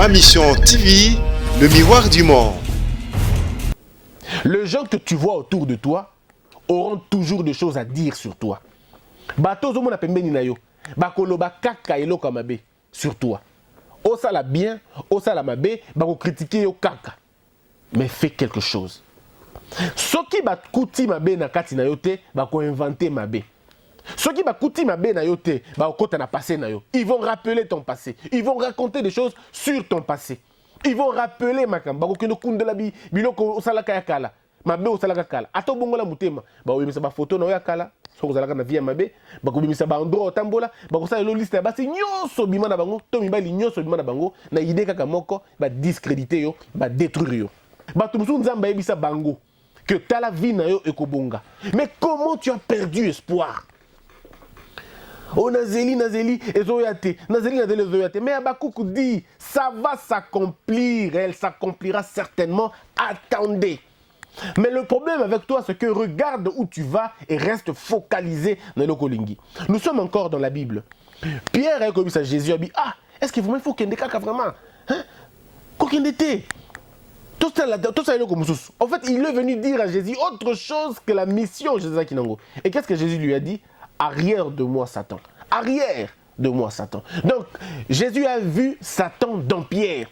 Ma mission TV, le miroir du monde. Les gens que tu vois autour de toi auront toujours des choses à dire sur toi. Bato zo mona pembeni na yo, bakoloba kaka eloko mabe sur toi. Osala bien, osala mabe, bako critiquer yo kaka. Mais fais quelque chose. Soki bakuti mabe na kati na yo te, bako inventer mabe. Soki bakuti mabe na yo te, bako kota na passé na yo. Ils vont rappeler ton passé. Ils vont raconter des choses sur ton passé. Ils vont rappeler makam, bako kendo kundela biloko osala kaya kala. Mabe osala kala. Ato bongola mutema, bako yemisa ba photo na yo kala. Soko zalaka na via mabe, bako bimisa ba endroit otambola, bako sala lo liste basi nyonso bima na bango, to mibali nyonso bima na bango, na idée kaka moko, ba discréditer yo, ba détruire yo. Bato musu nzamba yebisa bango que t'as la vie na yo ekobonga. Mais comment tu as perdu espoir? Oh Nazeli, Ezoyate, Nazeli, Ezoyate. Mais Abakouk dit, ça va s'accomplir, elle s'accomplira certainement. Attendez. Mais le problème avec toi, c'est que regarde où tu vas et reste focalisé dans le Kolingi. Nous sommes encore dans la Bible. Pierre a commis à Jésus, a dit, ah, est-ce qu'il faut qu'il y ait des vraiment? Hein? Qu'aucun été. Tout ça, en fait, il est venu dire à Jésus autre chose que la mission. Et qu'est-ce que Jésus lui a dit? Arrière de moi, Satan. Arrière de moi, Satan. Donc, Jésus a vu Satan dans Pierre.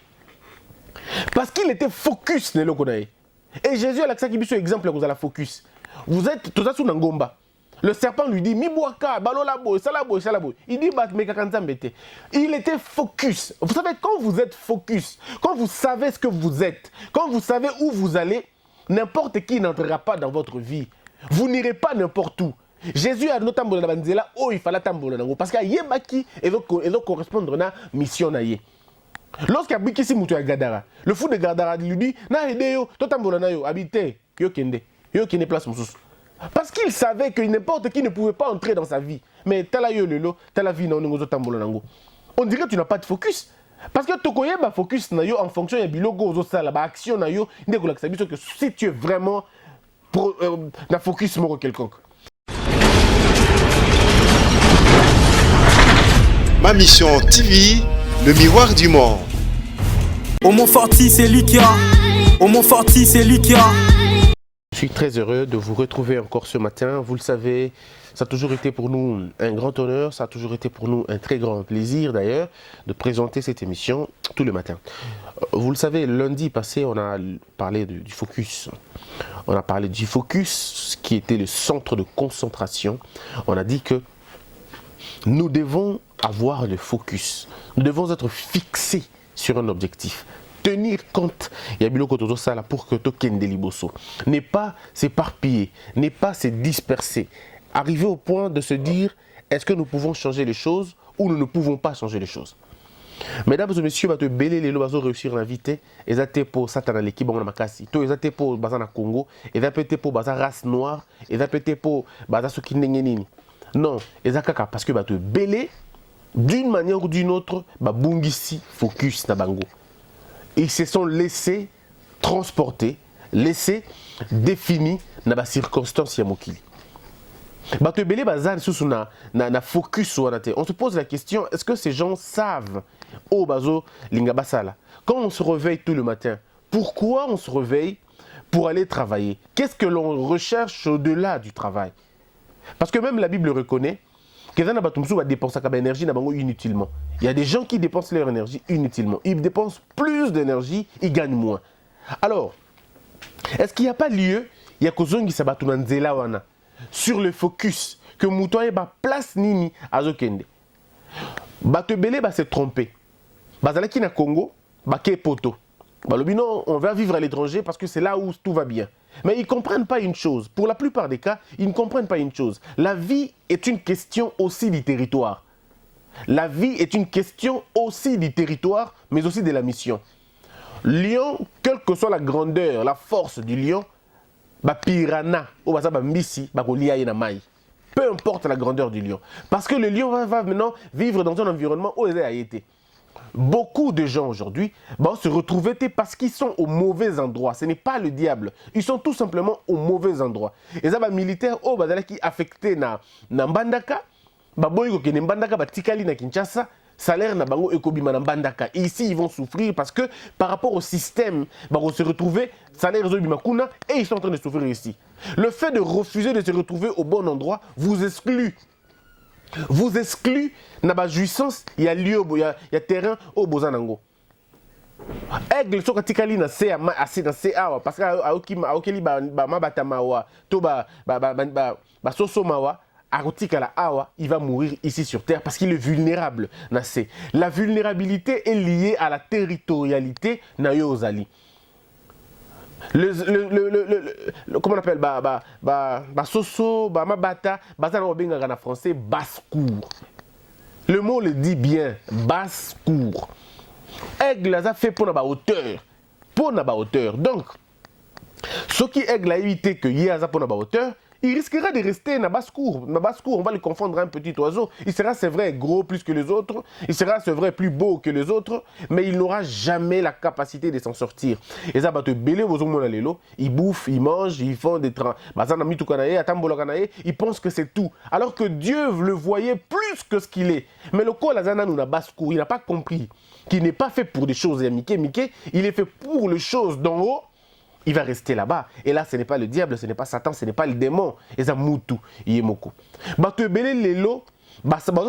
Parce qu'il était focus. Et Jésus a l'accès qui dit exemple, vous avez focus. Vous êtes tout ça sous Nangomba. Le serpent lui dit, Miboaka, balolabo, salabo, salabo. Il dit, il était focus. Vous savez, quand vous êtes focus, quand vous savez ce que vous êtes, quand vous savez où vous allez, n'importe qui n'entrera pas dans votre vie. Vous n'irez pas n'importe où. Jésus a notamment la banzela, oh, il fallait tambour parce qu'il y a baki et donc correspondre à la mission naïe. Lorsqu'il y a biki mutu à Gadara, le fou de Gadara lui dit, na ideo, to tambour na yo, habité, yo kende place moussous. Parce qu'il savait que n'importe qui ne pouvait pas entrer dans sa vie. Mais t'as la yo lelo, t'as la vie non ngo tambour nango. On dirait que tu n'as pas de focus. Parce que tokoye ba focus na yo en fonction ya bilogo zo sala ba action na yo, ndeko la sabiso que si tu es vraiment na focus moko quelconque. Ma mission TV, le miroir du monde. Au Montforti, c'est lui qui a. Au Montforti, c'est lui qui a. Je suis très heureux de vous retrouver encore ce matin. Vous le savez, ça a toujours été pour nous un grand honneur, ça a toujours été pour nous un très grand plaisir d'ailleurs de présenter cette émission tous les matins. Vous le savez, lundi passé, on a parlé du focus. On a parlé du focus qui était le centre de concentration. On a dit que nous devons avoir le focus. Nous devons être fixés sur un objectif. Tenir compte, il y a biloko toto ça là pour que tokende liboso. N'est pas s'éparpiller, n'est pas se disperser. Arriver au point de se dire, est-ce que nous pouvons changer les choses ou nous ne pouvons pas changer les choses. Mesdames et messieurs, va te belé les lobazo réussir l'invité. Et ça t'es pour Satan l'équipe on a makasi. Toi, ça t'es pour Bazana Congo. Et ça peut être pour Baza race noire. Et ça peut être pour Baza Sokinengenini. Non, et ça kaka parce que va te belé d'une manière ou d'une autre, bah bungisi focus na bango. Ils se sont laissés transporter, laissés définis dans les circonstances yamokili. Bah te belé bazar sous na focus ou on se pose la question, est-ce que ces gens savent oh bazo lingabasala. Quand on se réveille tout le matin, pourquoi on se réveille pour aller travailler? Qu'est-ce que l'on recherche au-delà du travail? Parce que même la Bible reconnaît que les gens dépensent de l'énergie inutilement. Il y a des gens qui dépensent leur énergie inutilement. Ils dépensent plus d'énergie, ils gagnent moins. Alors, est-ce qu'il n'y a pas lieu, il y a que sur le focus, que Moutoye ba place nini à Zokende. Batebele va se tromper. Bazalaki na Congo, baké poto. Non, on va vivre à l'étranger parce que c'est là où tout va bien. Mais ils ne comprennent pas une chose. Pour la plupart des cas, ils ne comprennent pas une chose. La vie est une question aussi du territoire. La vie est une question aussi du territoire, mais aussi de la mission. Lion, quelle que soit la grandeur, la force du lion, piranha, peu importe la grandeur du lion. Parce que le lion va maintenant vivre dans un environnement où il a été. Beaucoup de gens aujourd'hui se retrouver parce qu'ils sont au mauvais endroit. Ce n'est pas le diable. Ils sont tout simplement au mauvais endroit. Et ça, les militaires qui affecté na Mbandaka, Mbandaka, Tikali na Kinshasa, salaire na bango ekobima na bandaka. Ici, ils vont souffrir parce que par rapport au système, bah, on se retrouver, salaire ezobima kuna, et ils sont en train de souffrir ici. Le fait de refuser de se retrouver au bon endroit vous exclut. Vous exclut na ba jouissance, il y a lieu, il y a terrain au bozanango. Aigle soka tikali na se assez na se awa parce que aokeli ba mabata mawa to ba soso mawa akotika la awa, il va mourir ici sur terre parce qu'il est vulnérable na se. La vulnérabilité est liée à la territorialité na yo ozali. Comment on appelle soso mabata bazana obenga na français basse-cour. Le mot le dit bien, basse-cour. Aigle a fait pour la hauteur. Pour la hauteur. Donc, ce qui Aigle a évité que Yéaza pour la hauteur, il risquera de rester dans la basse-cour. Dans la basse-cour, on va le confondre à un petit oiseau. Il sera, c'est vrai, gros plus que les autres. Il sera, c'est vrai, plus beau que les autres. Mais il n'aura jamais la capacité de s'en sortir. Et ça va te belé, ils bouffent, ils mangent, ils font des trains. Ils pensent que c'est tout. Alors que Dieu le voyait plus que ce qu'il est. Mais le corps, nous la basse-cour, il n'a pas compris qu'il n'est pas fait pour des choses. Mickey, il est fait pour les choses d'en haut. Il va rester là-bas. Et là, ce n'est pas le diable, ce n'est pas Satan, ce n'est pas le démon. Et ça, Moutou, Yemoko. Bato belé lelo,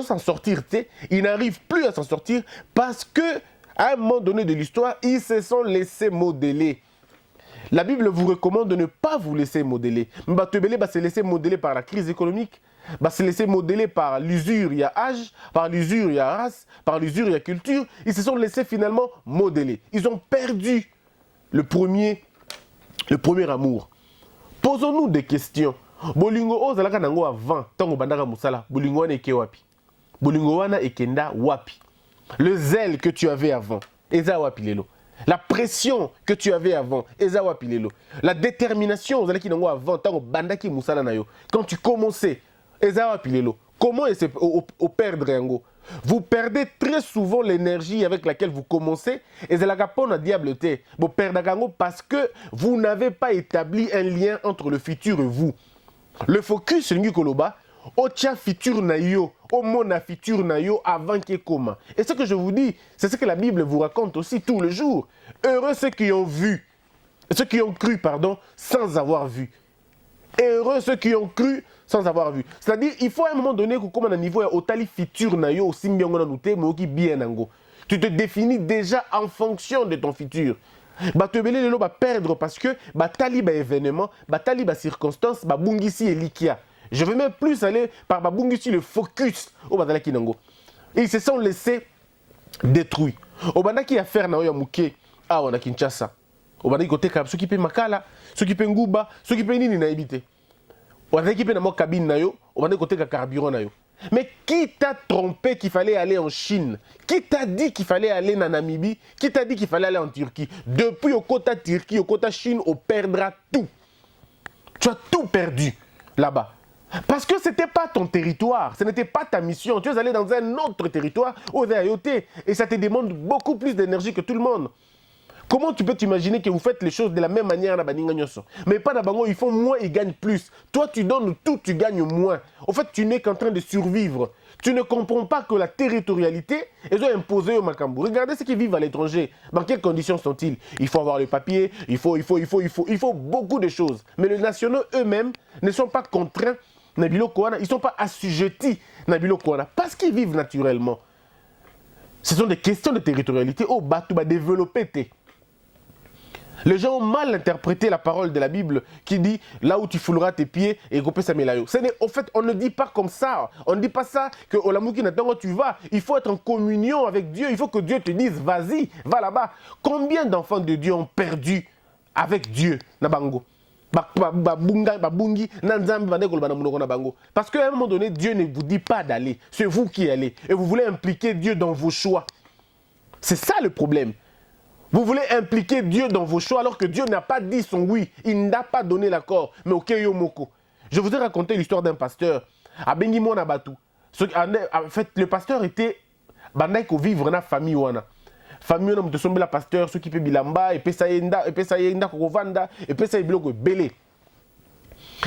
s'en sortir, ils n'arrivent plus à s'en sortir parce que, à un moment donné de l'histoire, ils se sont laissés modeler. La Bible vous recommande de ne pas vous laisser modeler. Bato belé se laisser modeler par la crise économique, se laisser modeler par l'usure, il y a âge, par l'usure, il y a race, par l'usure, il y a culture. Ils se sont laissés finalement modeler. Ils ont perdu le premier amour. Posons-nous des questions. Bolingo ozalaka nango avant tango bandaka musala. Bolingo wana eke wapi? Bolingo wana ekenda wapi? Le zèle que tu avais avant, eza wapi lelo? La pression que tu avais avant, eza wapi lelo? La détermination ozalaki nango avant tango bandaki musala na yo. Quand tu commençais, eza wapi lelo? Comment au perdre yango? Vous perdez très souvent l'énergie avec laquelle vous commencez et c'est la capone à diableté. Vous perdez parce que vous n'avez pas établi un lien entre le futur et vous. Le focus sur Koloba, au tia futur na yo, au mona futur na yo avant qu'il coma. Et ce que je vous dis, c'est ce que la Bible vous raconte aussi tous les jours. Heureux ceux qui ont vu, ceux qui ont cru, pardon, sans avoir vu. Et heureux ceux qui ont cru sans avoir vu. C'est-à-dire, il faut à un moment donné que comme on a un niveau au tali futur na yo aussi bien bien nango. Tu te définis déjà en fonction de ton futur. Ba te belé lelo ba perdre parce que ba tali ba événement, ba tali ba circonstance, ba bungisi et likia. Je veux même plus aller par ba bungisi le focus au badala kinango. Ils se sont laissés détruits. Au bandaki affaire na yo muke ah on a Kinshasa. Au bandaki côté cap ceux qui paient makala, ceux qui paient nguba, ceux qui paient nini na habité. On a équipé dans mon cabine, on a côté carburant. Mais qui t'a trompé qu'il fallait aller en Chine? Qui t'a dit qu'il fallait aller en Namibie? Qui t'a dit qu'il fallait aller en Turquie? Depuis au côté Turquie, au côté Chine, on perdra tout. Tu as tout perdu là-bas. Parce que ce n'était pas ton territoire, ce n'était pas ta mission. Tu es allé dans un autre territoire, au VAIOT, et ça te demande beaucoup plus d'énergie que tout le monde. Comment tu peux t'imaginer que vous faites les choses de la même manière? Mais pas d'abord, ils font moins, ils gagnent plus. Toi, tu donnes tout, tu gagnes moins. En fait, tu n'es qu'en train de survivre. Tu ne comprends pas que la territorialité, ils ont imposé au Makambu. Regardez ceux qui vivent à l'étranger. Dans quelles conditions sont-ils? Il faut avoir le papier, il faut beaucoup de choses. Mais les nationaux eux-mêmes ne sont pas contraints, ils ne sont pas assujettis, parce qu'ils vivent naturellement. Ce sont des questions de territorialité. Oh, tu vas développer tes. Les gens ont mal interprété la parole de la Bible qui dit là où tu fouleras tes pieds et goupé sa mélayo. En fait, on ne dit pas comme ça. On ne dit pas ça que Olamouki n'attend tu vas. Il faut être en communion avec Dieu. Il faut que Dieu te dise vas-y, va là-bas. Combien d'enfants de Dieu ont perdu avec Dieu Nabango? Parce qu'à un moment donné, Dieu ne vous dit pas d'aller. C'est vous qui allez. Et vous voulez impliquer Dieu dans vos choix. C'est ça le problème. Vous voulez impliquer Dieu dans vos choix alors que Dieu n'a pas dit son oui. Il n'a pas donné l'accord. Mais ok, yomoko. Je vous ai raconté l'histoire d'un pasteur. À Bengimo Nabatu. En fait, le pasteur était bandaiko vivre dans la famille wana. Famille wana mte sombe la pasteur, ceux qui peut bilamba, et pesa yenda kokovanda, et pesa biloko belé.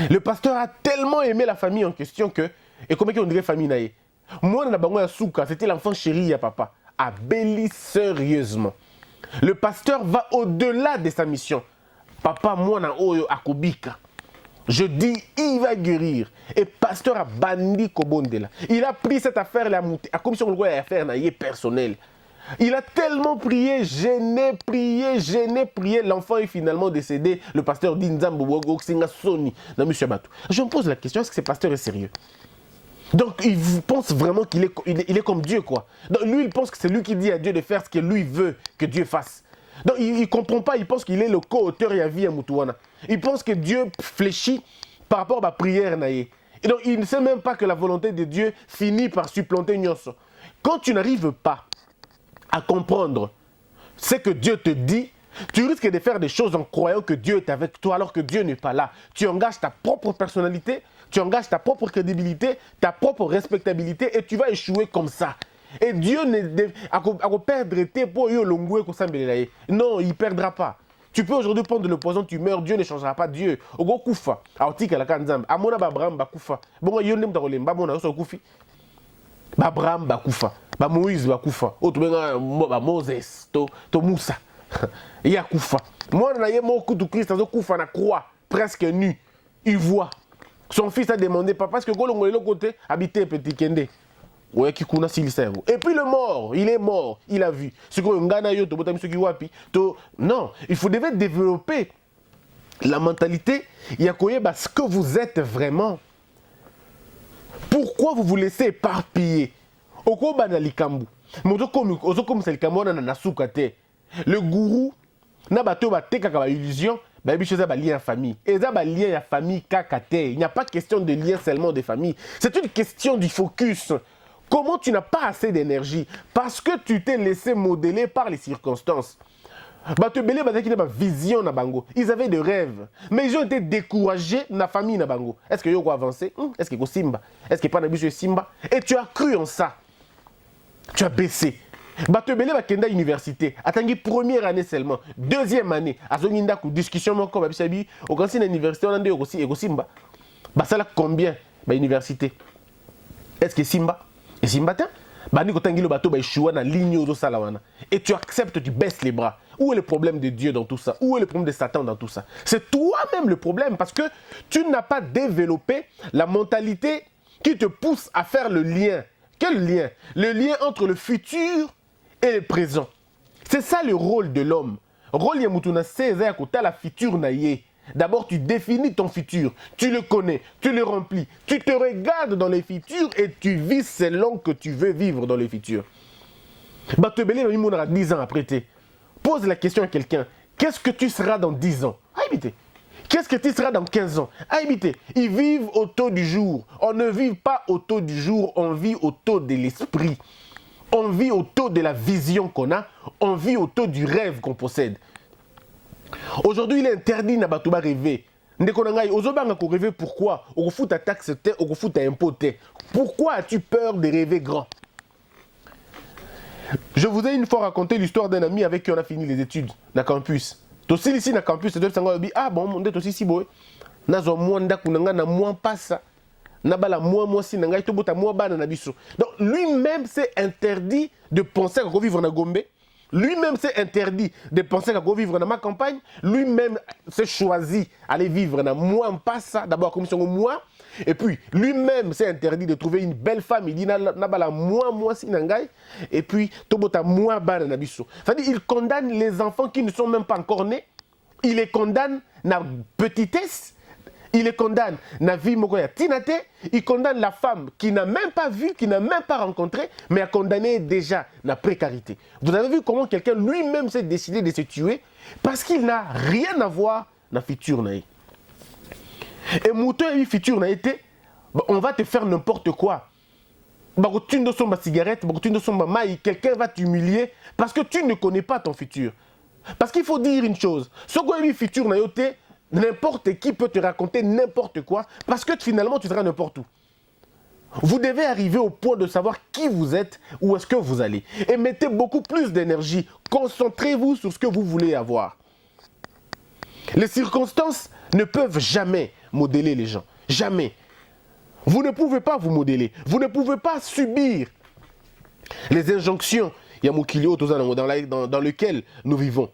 Le pasteur a tellement aimé la famille en question que, et comment on dirait famille naïe? Moi, na bango ya souka, c'était l'enfant chéri ya papa. Abeli sérieusement. Le pasteur va au-delà de sa mission. Papa, moi, na oyo akobika. Je dis, il va guérir. Et pasteur a bandi Kobondela. Il a pris cette affaire-là, à comme si on le affaire personnelle. Il a tellement prié, gêné, prié. L'enfant est finalement décédé. Le pasteur dit Nzambo Singa Soni. Je me pose la question, est-ce que ce pasteur est sérieux? Donc il pense vraiment qu'il est comme Dieu, quoi. Donc lui, il pense que c'est lui qui dit à Dieu de faire ce que lui veut que Dieu fasse. Donc il ne comprend pas, il pense qu'il est le co-auteur et à vie à Moutouana. Il pense que Dieu fléchit par rapport à la prière. Et donc il ne sait même pas que la volonté de Dieu finit par supplanter Nyonso. Quand tu n'arrives pas à comprendre ce que Dieu te dit, tu risques de faire des choses en croyant que Dieu est avec toi alors que Dieu n'est pas là. Tu engages ta propre personnalité, tu engages ta propre crédibilité, ta propre respectabilité et tu vas échouer comme ça. Et Dieu a perdre tes pour non, il ne perdra pas. Tu peux aujourd'hui prendre le poison, tu meurs, Dieu ne changera pas. Dieu. Ogo kufa. Aotika la kanzamba. Amona Abraham bakufa. Bon, yo nem tarole mbamona so kufi. Abraham bakufa. Ba Moïse bakufa. Otubenga ba Moses to Moussa. Ya kufa. Moi na ye mo kutu Christ zo kufa na croix, presque nu. Il voit. Son fils a demandé papa parce que golongo le côté habité petit kende. Et puis le mort, il est mort, il a vu. Non, il devait développer la mentalité. Il y a ce que vous êtes vraiment. Pourquoi vous vous laissez éparpiller? Le gourou n'a pas illusion. Il y a un famille. Il n'y a pas question de lien seulement de famille. C'est une question du focus. Comment tu n'as pas assez d'énergie? Parce que tu t'es laissé modeler par les circonstances. Ils avaient des rêves, mais ils ont été découragés dans la famille. Est-ce que vous avancer? Est-ce que Simba? Est-ce que pas Simba? Et tu as cru en ça. Tu as baissé. Batebele bakenda université. Attangi première année seulement. Deuxième année. Azonginda ku discussion moko babisabi. Au grand université on ande aussi Simba. Basala combien ba université? Est-ce que Simba? Et Simba tiens? Bani kotangi le bateau ba échoué na ligne ozo salawana. Et tu acceptes, tu baisses les bras. Où est le problème de Dieu dans tout ça? Où est le problème de Satan dans tout ça? C'est toi-même le problème parce que tu n'as pas développé la mentalité qui te pousse à faire le lien. Quel lien? Le lien entre le futur et le présent. C'est ça le rôle de l'homme. Rôle Yamutuna César Kota la future naïe. D'abord, tu définis ton futur, tu le connais, tu le remplis, tu te regardes dans le futur et tu vis selon que tu veux vivre dans le futur. Batebele Mimouna 10 ans après. Pose la question à quelqu'un. Qu'est-ce que tu seras dans 10 ans? Qu'est-ce que tu seras dans 15 ans? Ils vivent au taux du jour. On ne vit pas au taux du jour, on vit au taux de l'esprit. On vit au taux de la vision qu'on a, on vit au taux du rêve qu'on possède. Aujourd'hui, il est interdit de rêver. Rêver pourquoi? Pourquoi as-tu peur de rêver grand? Je vous ai une fois raconté l'histoire d'un ami avec qui on a fini les études dans le campus. Aussi ici dans le campus, ah bon, on est aussi si beau. Donc lui-même s'est interdit de penser à vivre dans Gombe. Lui-même s'est interdit de penser à vivre dans ma campagne. Lui-même s'est choisi aller vivre dans moi en passe d'abord comme sur moi. Et puis lui-même s'est interdit de trouver une belle femme. Il dit nabala moi si nangai. Et puis tobota moi bana nabiso. C'est-à-dire il condamne les enfants qui ne sont même pas encore nés. Il les condamne na petitesse. Il les condamne na vie mokoya tinate. Il condamne la femme qui n'a même pas vu, qui n'a même pas rencontré, mais a condamné déjà la précarité. Vous avez vu comment quelqu'un lui-même s'est décidé de se tuer parce qu'il n'a rien à voir dans la future naïe. Et mouton et futur naïe, on va te faire n'importe quoi. Quelqu'un va t'humilier parce que tu ne connais pas ton futur. Parce qu'il faut dire une chose. Ce qu'on a futur naïe, n'importe qui peut te raconter n'importe quoi parce que finalement tu seras n'importe où. Vous devez arriver au point de savoir qui vous êtes, où est-ce que vous allez. Et mettez beaucoup plus d'énergie. Concentrez-vous sur ce que vous voulez avoir. Les circonstances ne peuvent jamais modeler les gens. Jamais. Vous ne pouvez pas vous modeler. Vous ne pouvez pas subir les injonctions dans lequel nous vivons.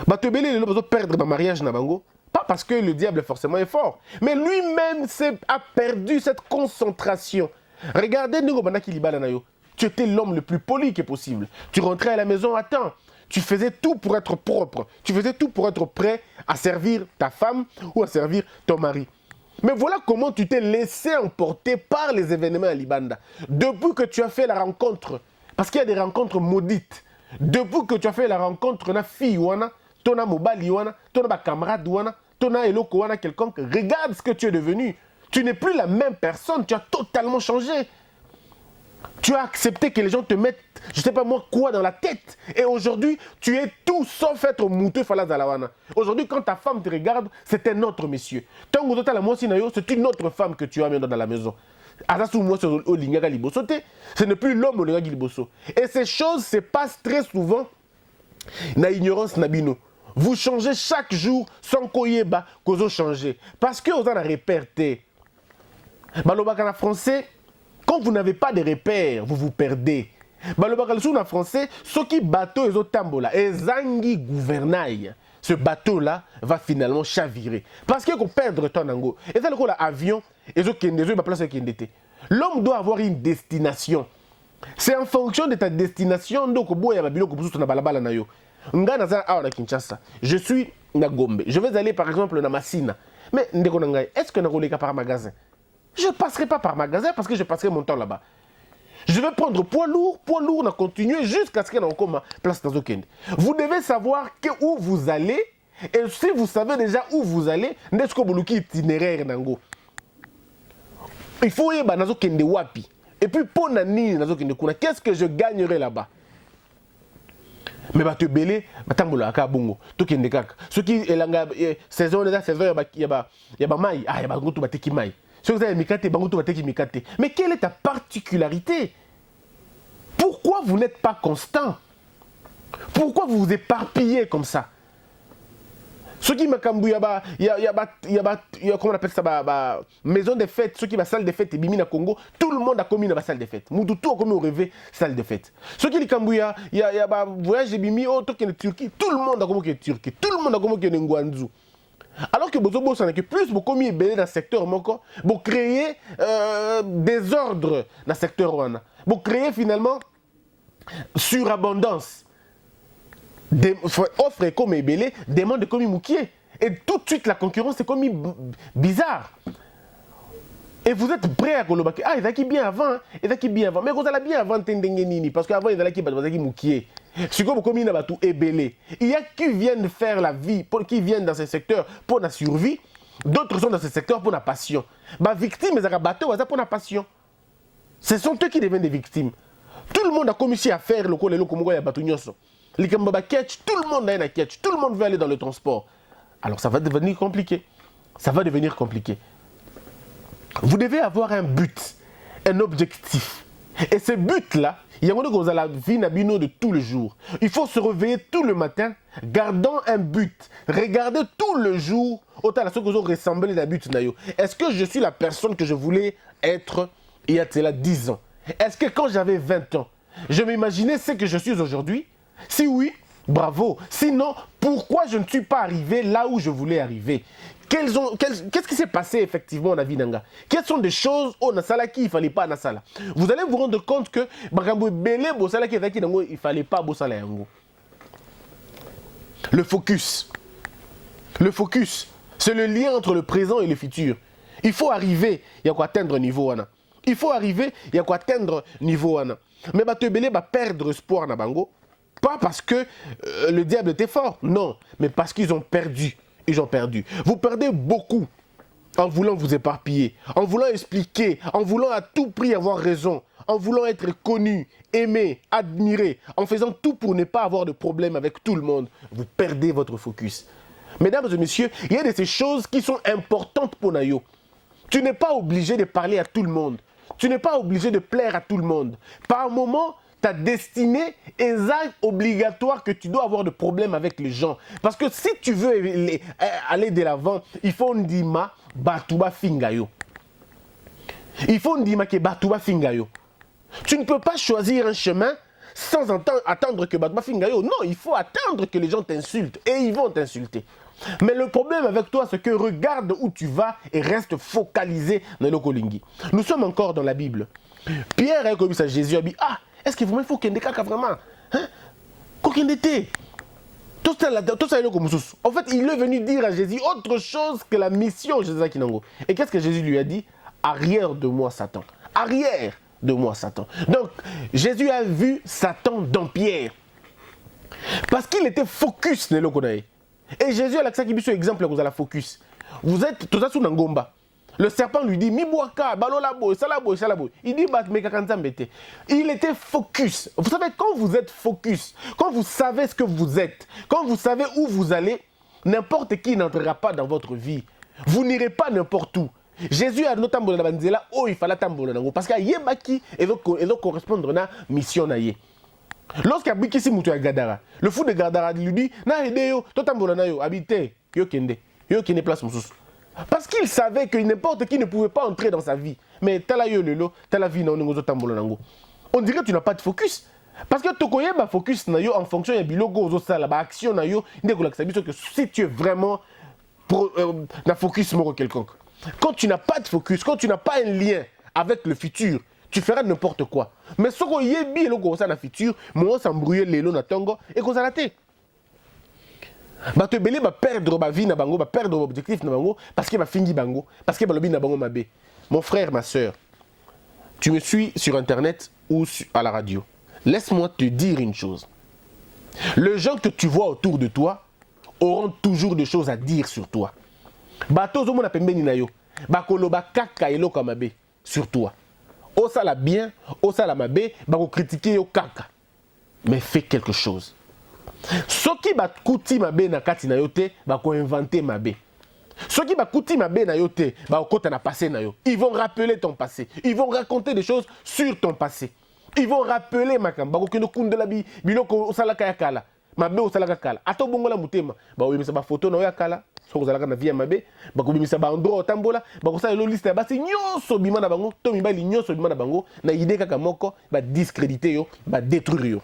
Batebele il a perdre dans mariage na bango, pas parce que le diable forcément est fort, mais lui-même a perdu cette concentration. Regardez Ningo Banaki Libala Nayo. Tu étais l'homme le plus poli que possible. Tu rentrais à la maison à temps. Tu faisais tout pour être propre. Tu faisais tout pour être prêt à servir ta femme ou à servir ton mari. Mais voilà comment tu t'es laissé emporter par les événements à Libanda. Depuis que tu as fait la rencontre, parce qu'il y a des rencontres maudites, depuis que tu as fait la rencontre na fille wana, tona mobali wana, tona camarade wana, tona eloko wana quelconque, regarde ce que tu es devenu. Tu n'es plus la même personne, tu as totalement changé. Tu as accepté que les gens te mettent, je ne sais pas moi quoi, dans la tête. Et aujourd'hui, tu es tout sauf être mouteux falazalawana. Aujourd'hui, quand ta femme te regarde, c'est un autre monsieur. C'est une autre femme que tu as maintenant dans la maison. Ce n'est plus l'homme au liboso. Et ces choses se passent très souvent dans l'ignorance nabino. Vous changez chaque jour sans koyeba kozo changer. Parce que vous en avez repéré. Balobaka en français, quand vous n'avez pas de repères, vous vous perdez. Balobaka en français, ce qui bateau et tambola, et zangi gouvernail. Ce bateau-là va finalement chavirer. Parce qu'il faut perdre ton ango. Et c'est le coup l'avion, et la place qui l'homme doit avoir une destination. C'est en fonction de ta destination. Donc, je suis na Gombe. Je vais aller par exemple na Massina. Mais est-ce que je par magasin? Je ne passerai pas par magasin parce que je passerai mon temps là-bas. Je vais prendre poids lourd, on a continué jusqu'à ce qu'il y ait encore ma place dans Okende. Vous devez savoir où vous allez, et si vous savez déjà où vous allez, n'est-ce que vous itinéraire nango. Il faut y aller dans Okende wapi. Et puis pour nani dans Okende kuna, qu'est-ce que je gagnerai là-bas? Mais bah te belé, batambola aka bongo, Okende kaka. Ce qui est la saison déjà saison y a mai, ah y a goto bateki mai. Mais quelle est ta particularité? Pourquoi vous n'êtes pas constant? Pourquoi vous vous éparpillez comme ça? Ceux qui m'accambouillent, il y a comment on appelle ça, maison de fête, ceux qui va salle de fête et bimina Congo, tout le monde a commis dans la salle de fête. Tout a commis au rêve salle de fête. Ceux qui les cambouillent, il y a voyage de bimi, tout qui est Turquie, tout le monde a commis que Turquie, tout le monde a commis que Ngwanzu. Alors que Bozobo, ça n'est que plus vous commis dans le secteur moko, vous créez désordre dans le secteur wana. Vous créez finalement surabondance. Offre comme ébélé, demande comme moukier. Et tout de suite la concurrence est comme bizarre. Et vous êtes prêt à Kolobaki. Ah, ils ont bien avant, ils ont bien avant. Mais vous allez bien avant Tendengenini, parce qu'avant ils allaient moukier. Si vous avez tout ébélé, il y a qui viennent faire la vie, qui viennent dans ce secteur pour la survie, d'autres sont dans ce secteur pour la passion. Ma victime, ils ont bateau pour la passion. Ce sont eux qui deviennent des victimes. Tout le monde a commencé à faire le Kolelo Komogo et Batunyoso. Les Kambaba Ketch, tout le monde a un Ketch, tout le monde veut aller dans le transport. Alors ça va devenir compliqué. Ça va devenir compliqué. Vous devez avoir un but, un objectif. Et ce but-là, il y a la vie nabino de tous les jours. Il faut se réveiller tout le matin, gardant un but. Regardez tout le jour, autant à ce que vous ressemblez d'un but. Est-ce que je suis la personne que je voulais être il y a 10 ans? Est-ce que quand j'avais 20 ans, je m'imaginais ce que je suis aujourd'hui? Si oui, bravo. Sinon, pourquoi je ne suis pas arrivé là où je voulais arriver? Qu'est-ce qui s'est passé effectivement dans la vie d'Anga? Quelles sont des choses au Nasala qui il ne fallait pas Nasala? Vous allez vous rendre compte que il ne fallait pas Bossala Yango. Le focus. Le focus, c'est le lien entre le présent et le futur. Il faut arriver, il y a quoi atteindre niveau Wana. Il faut arriver, il y a quoi atteindre niveau Wana. Mais Batebele va perdre espoir na bango. Pas parce que le diable était fort, non, mais parce qu'ils ont perdu. Ils ont perdu. Vous perdez beaucoup en voulant vous éparpiller, en voulant expliquer, en voulant à tout prix avoir raison, en voulant être connu, aimé, admiré, en faisant tout pour ne pas avoir de problème avec tout le monde. Vous perdez votre focus. Mesdames et messieurs, il y a de ces choses qui sont importantes pour Nayo. Tu n'es pas obligé de parler à tout le monde. Tu n'es pas obligé de plaire à tout le monde. Par moment, ta destinée est obligatoire que tu dois avoir de problèmes avec les gens. Parce que si tu veux aller de l'avant, il faut ndima batuba fingayo. Il faut dire que Batouba Fingayo. Tu ne peux pas choisir un chemin sans attendre que Batouba Fingayo. Non, il faut attendre que les gens t'insultent et ils vont t'insulter. Mais le problème avec toi, c'est que regarde où tu vas et reste focalisé dans le Kolingi. Nous sommes encore dans la Bible. Pierre a commis ça, Jésus a dit, ah, est-ce que vraiment il faut qu'il y ait des cas vraiment? Hein? Tout ça, en fait, il est venu dire à Jésus autre chose que la mission de Jésus Kinango. Et qu'est-ce que Jésus lui a dit? Arrière de moi, Satan. Arrière de moi, Satan. Donc, Jésus a vu Satan dans Pierre. Parce qu'il était focus dans le Konaï. Et Jésus a l'accès qui sur exemple vous avez la focus. Vous êtes tout ça sous Nangomba. Le serpent lui dit Miboaka, balolabo, salabo, salabo. Il dit Batmekakanzambete. Il était focus. Vous savez, quand vous êtes focus, quand vous savez ce que vous êtes, quand vous savez où vous allez, n'importe qui n'entrera pas dans votre vie. Vous n'irez pas n'importe où. Jésus a notamment dans la banzela, oh, il fallait tambour nango. Parce qu'il y a Yebaki et donc correspondre à la mission naïe. Lorsqu'il y a Bikisi Moutou à Gadara, le fou de Gadara lui dit na yo, to tambour nayo, habité, yo kende place moussous. Parce qu'il savait que n'importe qui ne pouvait pas entrer dans sa vie. Mais t'as yo lelo, t'as la vie na onengo tambour nango. On dirait que tu n'as pas de focus. Parce que tu connais ma focus na yo en fonction de bilogo zo sala ba action na yo, ndeko la que si tu es vraiment na focus moro quelconque. Quand tu n'as pas de focus, quand tu n'as pas un lien avec le futur, tu feras n'importe quoi. Mais ce qu'on y est bien le gros ça na futur, moi s'embrouiller les lots na tongo et qu'on s'arrête. Bah te belé va perdre ma vie na bango, va perdre l'objectif na bango parce que va fingi bango, parce que va lobby na bango ma bé. Mon frère, ma soeur, tu me suis sur internet ou à la radio. Laisse-moi te dire une chose. Les gens que tu vois autour de toi auront toujours des choses à dire sur toi. Bato zo mona pembeni na yo. Bakoloba kaka eloko mabe sur toi. Osala bien, osala mabe, bako critiquer yo kaka. Mais fais quelque chose. Soki bakuti mabe na kati na yo te, bako inventer mabe. Soki bakuti mabe na yo te, bako kota na passé na yo. Ils vont rappeler ton passé. Ils vont raconter des choses sur ton passé. Ils vont rappeler makam bako kino kundela bi biloko osala kaya kala. Mabe osala kala. Ato bongola mutema, ba oyemisa ba photo na yo kala. So vous allez na vie mabe, bako bimisa ba endroit tambola, bako sa lo liste ba si nyonso bima na bango, to mibali nyonso bima na bango, na idée kaka moko ba discréditer yo, ba détruire yo.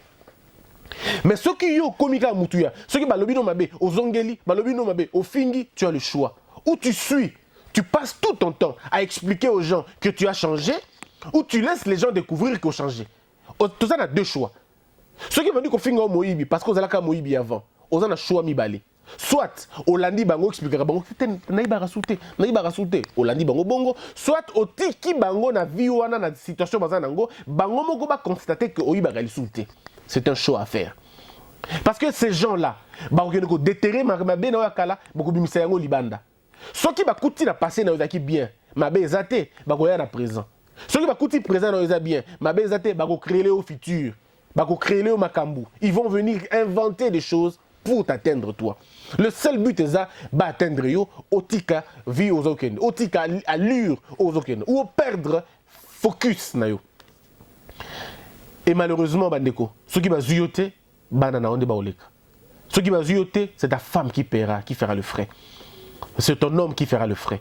Mais ceux qui yo komika mutuya, ceux qui ba lobino mabe, au zongeli, ba lobino mabe, au fingi, tu as le choix. Où tu suis, tu passes tout ton temps à expliquer aux gens que tu as changé, ou tu laisses les gens découvrir qu'ils ont changé. Tout ça, on a deux choix. Ceux qui vont dire qu'on finit au Moïbi, parce qu'on a la Moïbi avant, on a choix mi balé. Soit Olandi Bango expliquera Bango, naïba rasouté, Olandi Bango Bongo, soit au tiki Bango na vie ou na situation bazanango, Bango Mogo va constater que Oïba gali souté. C'est un choix à faire. Parce que ces gens-là, Bango déterrer ma bena wakala, beaucoup bimisa yango libanda. Ceux qui va couti na passé na ozaki bien, ma bé zate, Bango ya na présent. Ceux qui va couti présent na ozaki bien, ma bé zate, Bango créer au futur, Bango créer au makambu. Ils vont venir inventer des choses pour t'atteindre toi. Le seul but est ça, atteindre yo, otika vie aux okende, otika allure aux okende, ou perdre focus na yo. Et malheureusement, bandeko, ceux qui va zuyote, banana onde baoleka. Ceux qui va zuyote, c'est ta femme qui paiera, qui fera le frais. C'est ton homme qui fera le frais.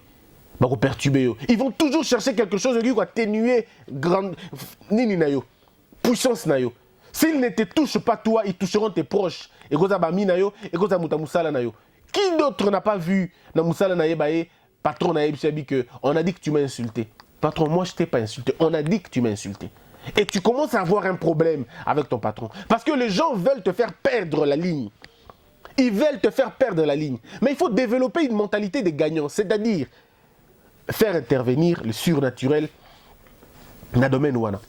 Bako perturber yo. Ils vont toujours chercher quelque chose qui va atténuer grande nini na yo, puissance na yo. S'ils ne te touchent pas toi, ils toucheront tes proches. Et comme ça, Baminayo, et comme ça, Moutamoussala Nayo. Qui d'autre n'a pas vu dans Moussala Naye, patron Naye Bichabi, que on a dit que tu m'as insulté. Patron, moi je t'ai pas insulté. On a dit que tu m'as insulté. Et tu commences à avoir un problème avec ton patron. Parce que les gens veulent te faire perdre la ligne. Ils veulent te faire perdre la ligne. Mais il faut développer une mentalité de gagnant. C'est-à-dire faire intervenir le surnaturel dans le domaine ouana.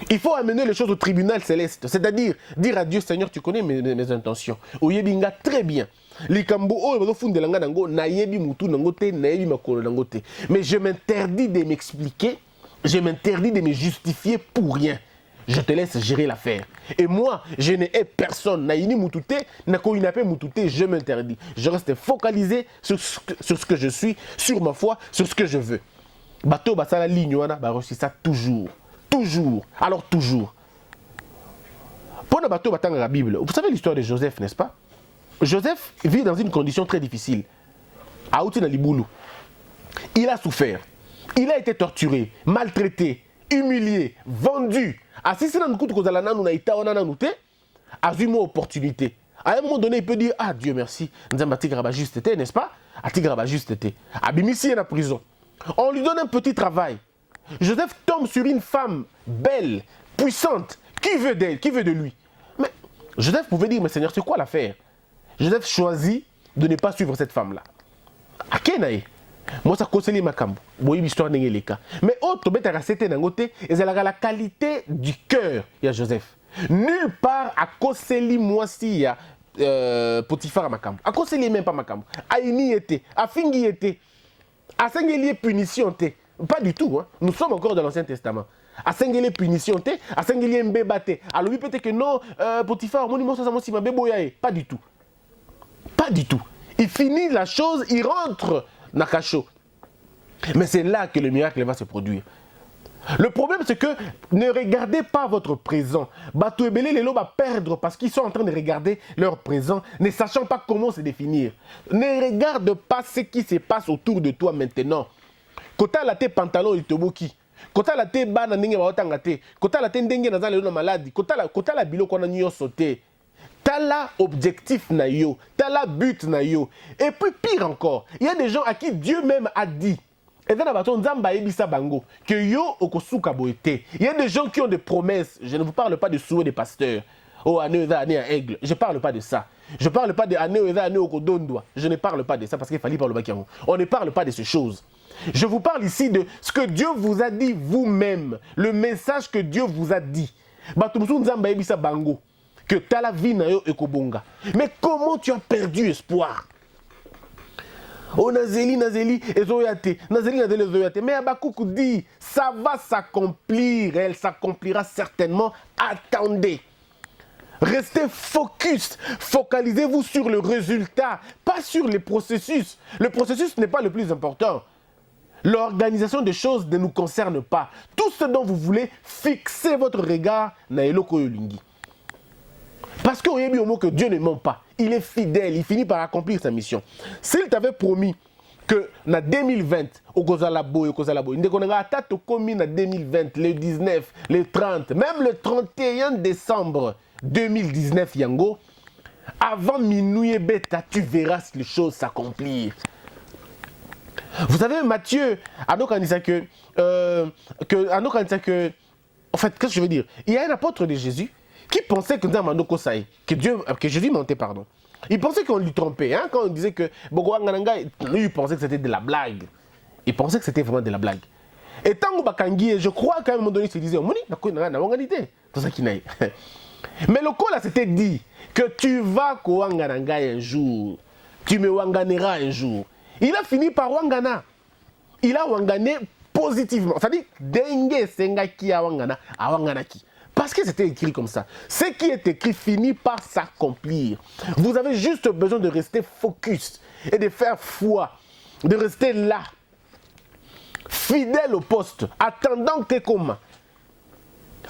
Il faut amener les choses au tribunal céleste, c'est-à-dire dire à Dieu, Seigneur, tu connais mes intentions. Oyebinga très bien. Mais je m'interdis de m'expliquer, je m'interdis de me justifier pour rien. Je te laisse gérer l'affaire. Et moi, je n'ai personne. Je m'interdis. Je reste focalisé sur ce que je suis, sur ma foi, sur ce que je veux. Bateau, basala ligne, reçu ça toujours. Toujours. Alors toujours. Pour la Bible, vous savez l'histoire de Joseph, n'est-ce pas? Joseph vit dans une condition très difficile. Il a souffert. Il a été torturé, maltraité, humilié, vendu. Assis dans le kozala nanu na ita wana nanu te, a eu une opportunité. À un moment donné, il peut dire ah Dieu merci, nzamba tigraba juste été, n'est-ce pas? A tigraba juste été. Abimisi est en prison. On lui donne un petit travail. Joseph tombe sur une femme belle, puissante. Qui veut d'elle? Qui veut de lui? Mais Joseph pouvait dire mais Seigneur, c'est quoi l'affaire? Joseph choisit de ne pas suivre cette femme-là. À Kenaï. Moi, ça conseille ma cambo. Boy, l'histoire n'est pas cas. Mais autre, bête à c'était d'un côté, et c'est la qualité du cœur, il y a Joseph. Nulle part à conseiller moi si il y a Potiphar à ma cambo. À conseiller même pas ma cambo. À Ini était, à Fingi était, à Sengeli punition était. Pas du tout, hein. Nous sommes encore dans l'Ancien Testament. À Sengeli punition était, à Sengeli mbébate. Alors lui peut-être que non, Potiphar, mon ça ça m'a béboyaé. Pas du tout. Pas du tout. Il finit la chose, il rentre dans le cachot. Mais c'est là que le miracle va se produire. Le problème, c'est que ne regardez pas votre présent. Batou et Belé, les lots va perdre parce qu'ils sont en train de regarder leur présent, ne sachant pas comment se définir. Ne regarde pas ce qui se passe autour de toi maintenant. Kota la te pantalon et toboki. Kota la te bana ndenge ba otangate. Kota la te ndenge na zale na maladie. Kota la bilo kona nyo sauté. T'as objectif na yo, t'as but na yo. Et puis pire encore, il y a des gens à qui Dieu même a dit que yo okosuka boete. Il y a des gens qui ont des promesses. Je ne vous parle pas de souhait des pasteurs. Oh, année à aigle. Je ne parle pas de ça. Je ne parle pas de année au kodondwa. Je ne parle pas de ça parce qu'il fallait parler au on ne parle pas de ces choses. Je vous parle ici de ce que Dieu vous a dit vous-même. Le message que Dieu vous a dit. Que t'as la vie na yo ekobonga. Mais comment tu as perdu espoir? Oh Nazeli, ezoyate. Nazeli, ezoyate. Mais Abakouk dit, ça va s'accomplir. Elle s'accomplira certainement. Attendez. Restez focus. Focalisez-vous sur le résultat, pas sur les processus. Le processus n'est pas le plus important. L'organisation des choses ne nous concerne pas. Tout ce dont vous voulez, fixez votre regard na eloko yolingi. Parce qu'on a mis au mot que Dieu ne ment pas. Il est fidèle, il finit par accomplir sa mission. S'il t'avait promis que en 2020, au Kozalabo, il y a attaque commis en 2020, le 19, le 30, même le 31 décembre 2019, Yango, avant minuit et bêta, tu verras les choses s'accomplir. Vous savez, Matthieu, en fait, qu'est-ce que je veux dire? Il y a un apôtre de Jésus qui pensait que Jésus mentait, pardon. Il pensait qu'on lui trompait, hein, quand on disait que lui, il pensait que c'était de la blague. Il pensait que c'était vraiment de la blague. Et tant que je crois qu'à un moment donné, il se disait, mais le coup là, c'était dit que tu vas Kouangananga un jour, tu me wanganeras un jour. Il a fini par wangana. Il a wangané positivement. C'est-à-dire, dengue sengaki a wangana, a wanganaki. Parce que c'était écrit comme ça. Ce qui est écrit finit par s'accomplir. Vous avez juste besoin de rester focus et de faire foi, de rester là, fidèle au poste, attendant que comme,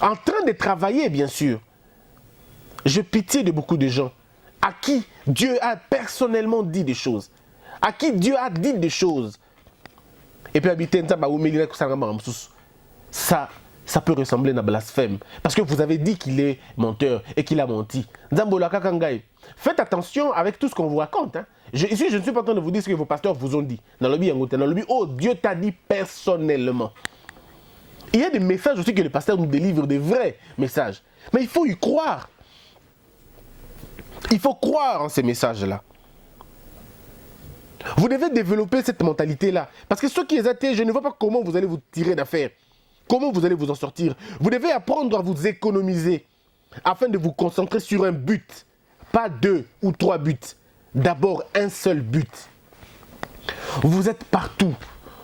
en train de travailler bien sûr. Je pitié de beaucoup de gens à qui Dieu a personnellement dit des choses, à qui Dieu a dit des choses. Et puis habiter ça peut ressembler à un blasphème. Parce que vous avez dit qu'il est menteur et qu'il a menti. Faites attention avec tout ce qu'on vous raconte. Hein. Ici, je ne suis pas en train de vous dire ce que vos pasteurs vous ont dit. Dans le but, oh, Dieu t'a dit personnellement. Il y a des messages aussi que les pasteurs nous délivrent, des vrais messages. Mais il faut y croire. Il faut croire en ces messages-là. Vous devez développer cette mentalité-là. Parce que ceux qui les athées, je ne vois pas comment vous allez vous tirer d'affaire. Comment vous allez vous en sortir? Vous devez apprendre à vous économiser afin de vous concentrer sur un but. Pas 2 ou 3 buts. D'abord, un seul but. Vous êtes partout.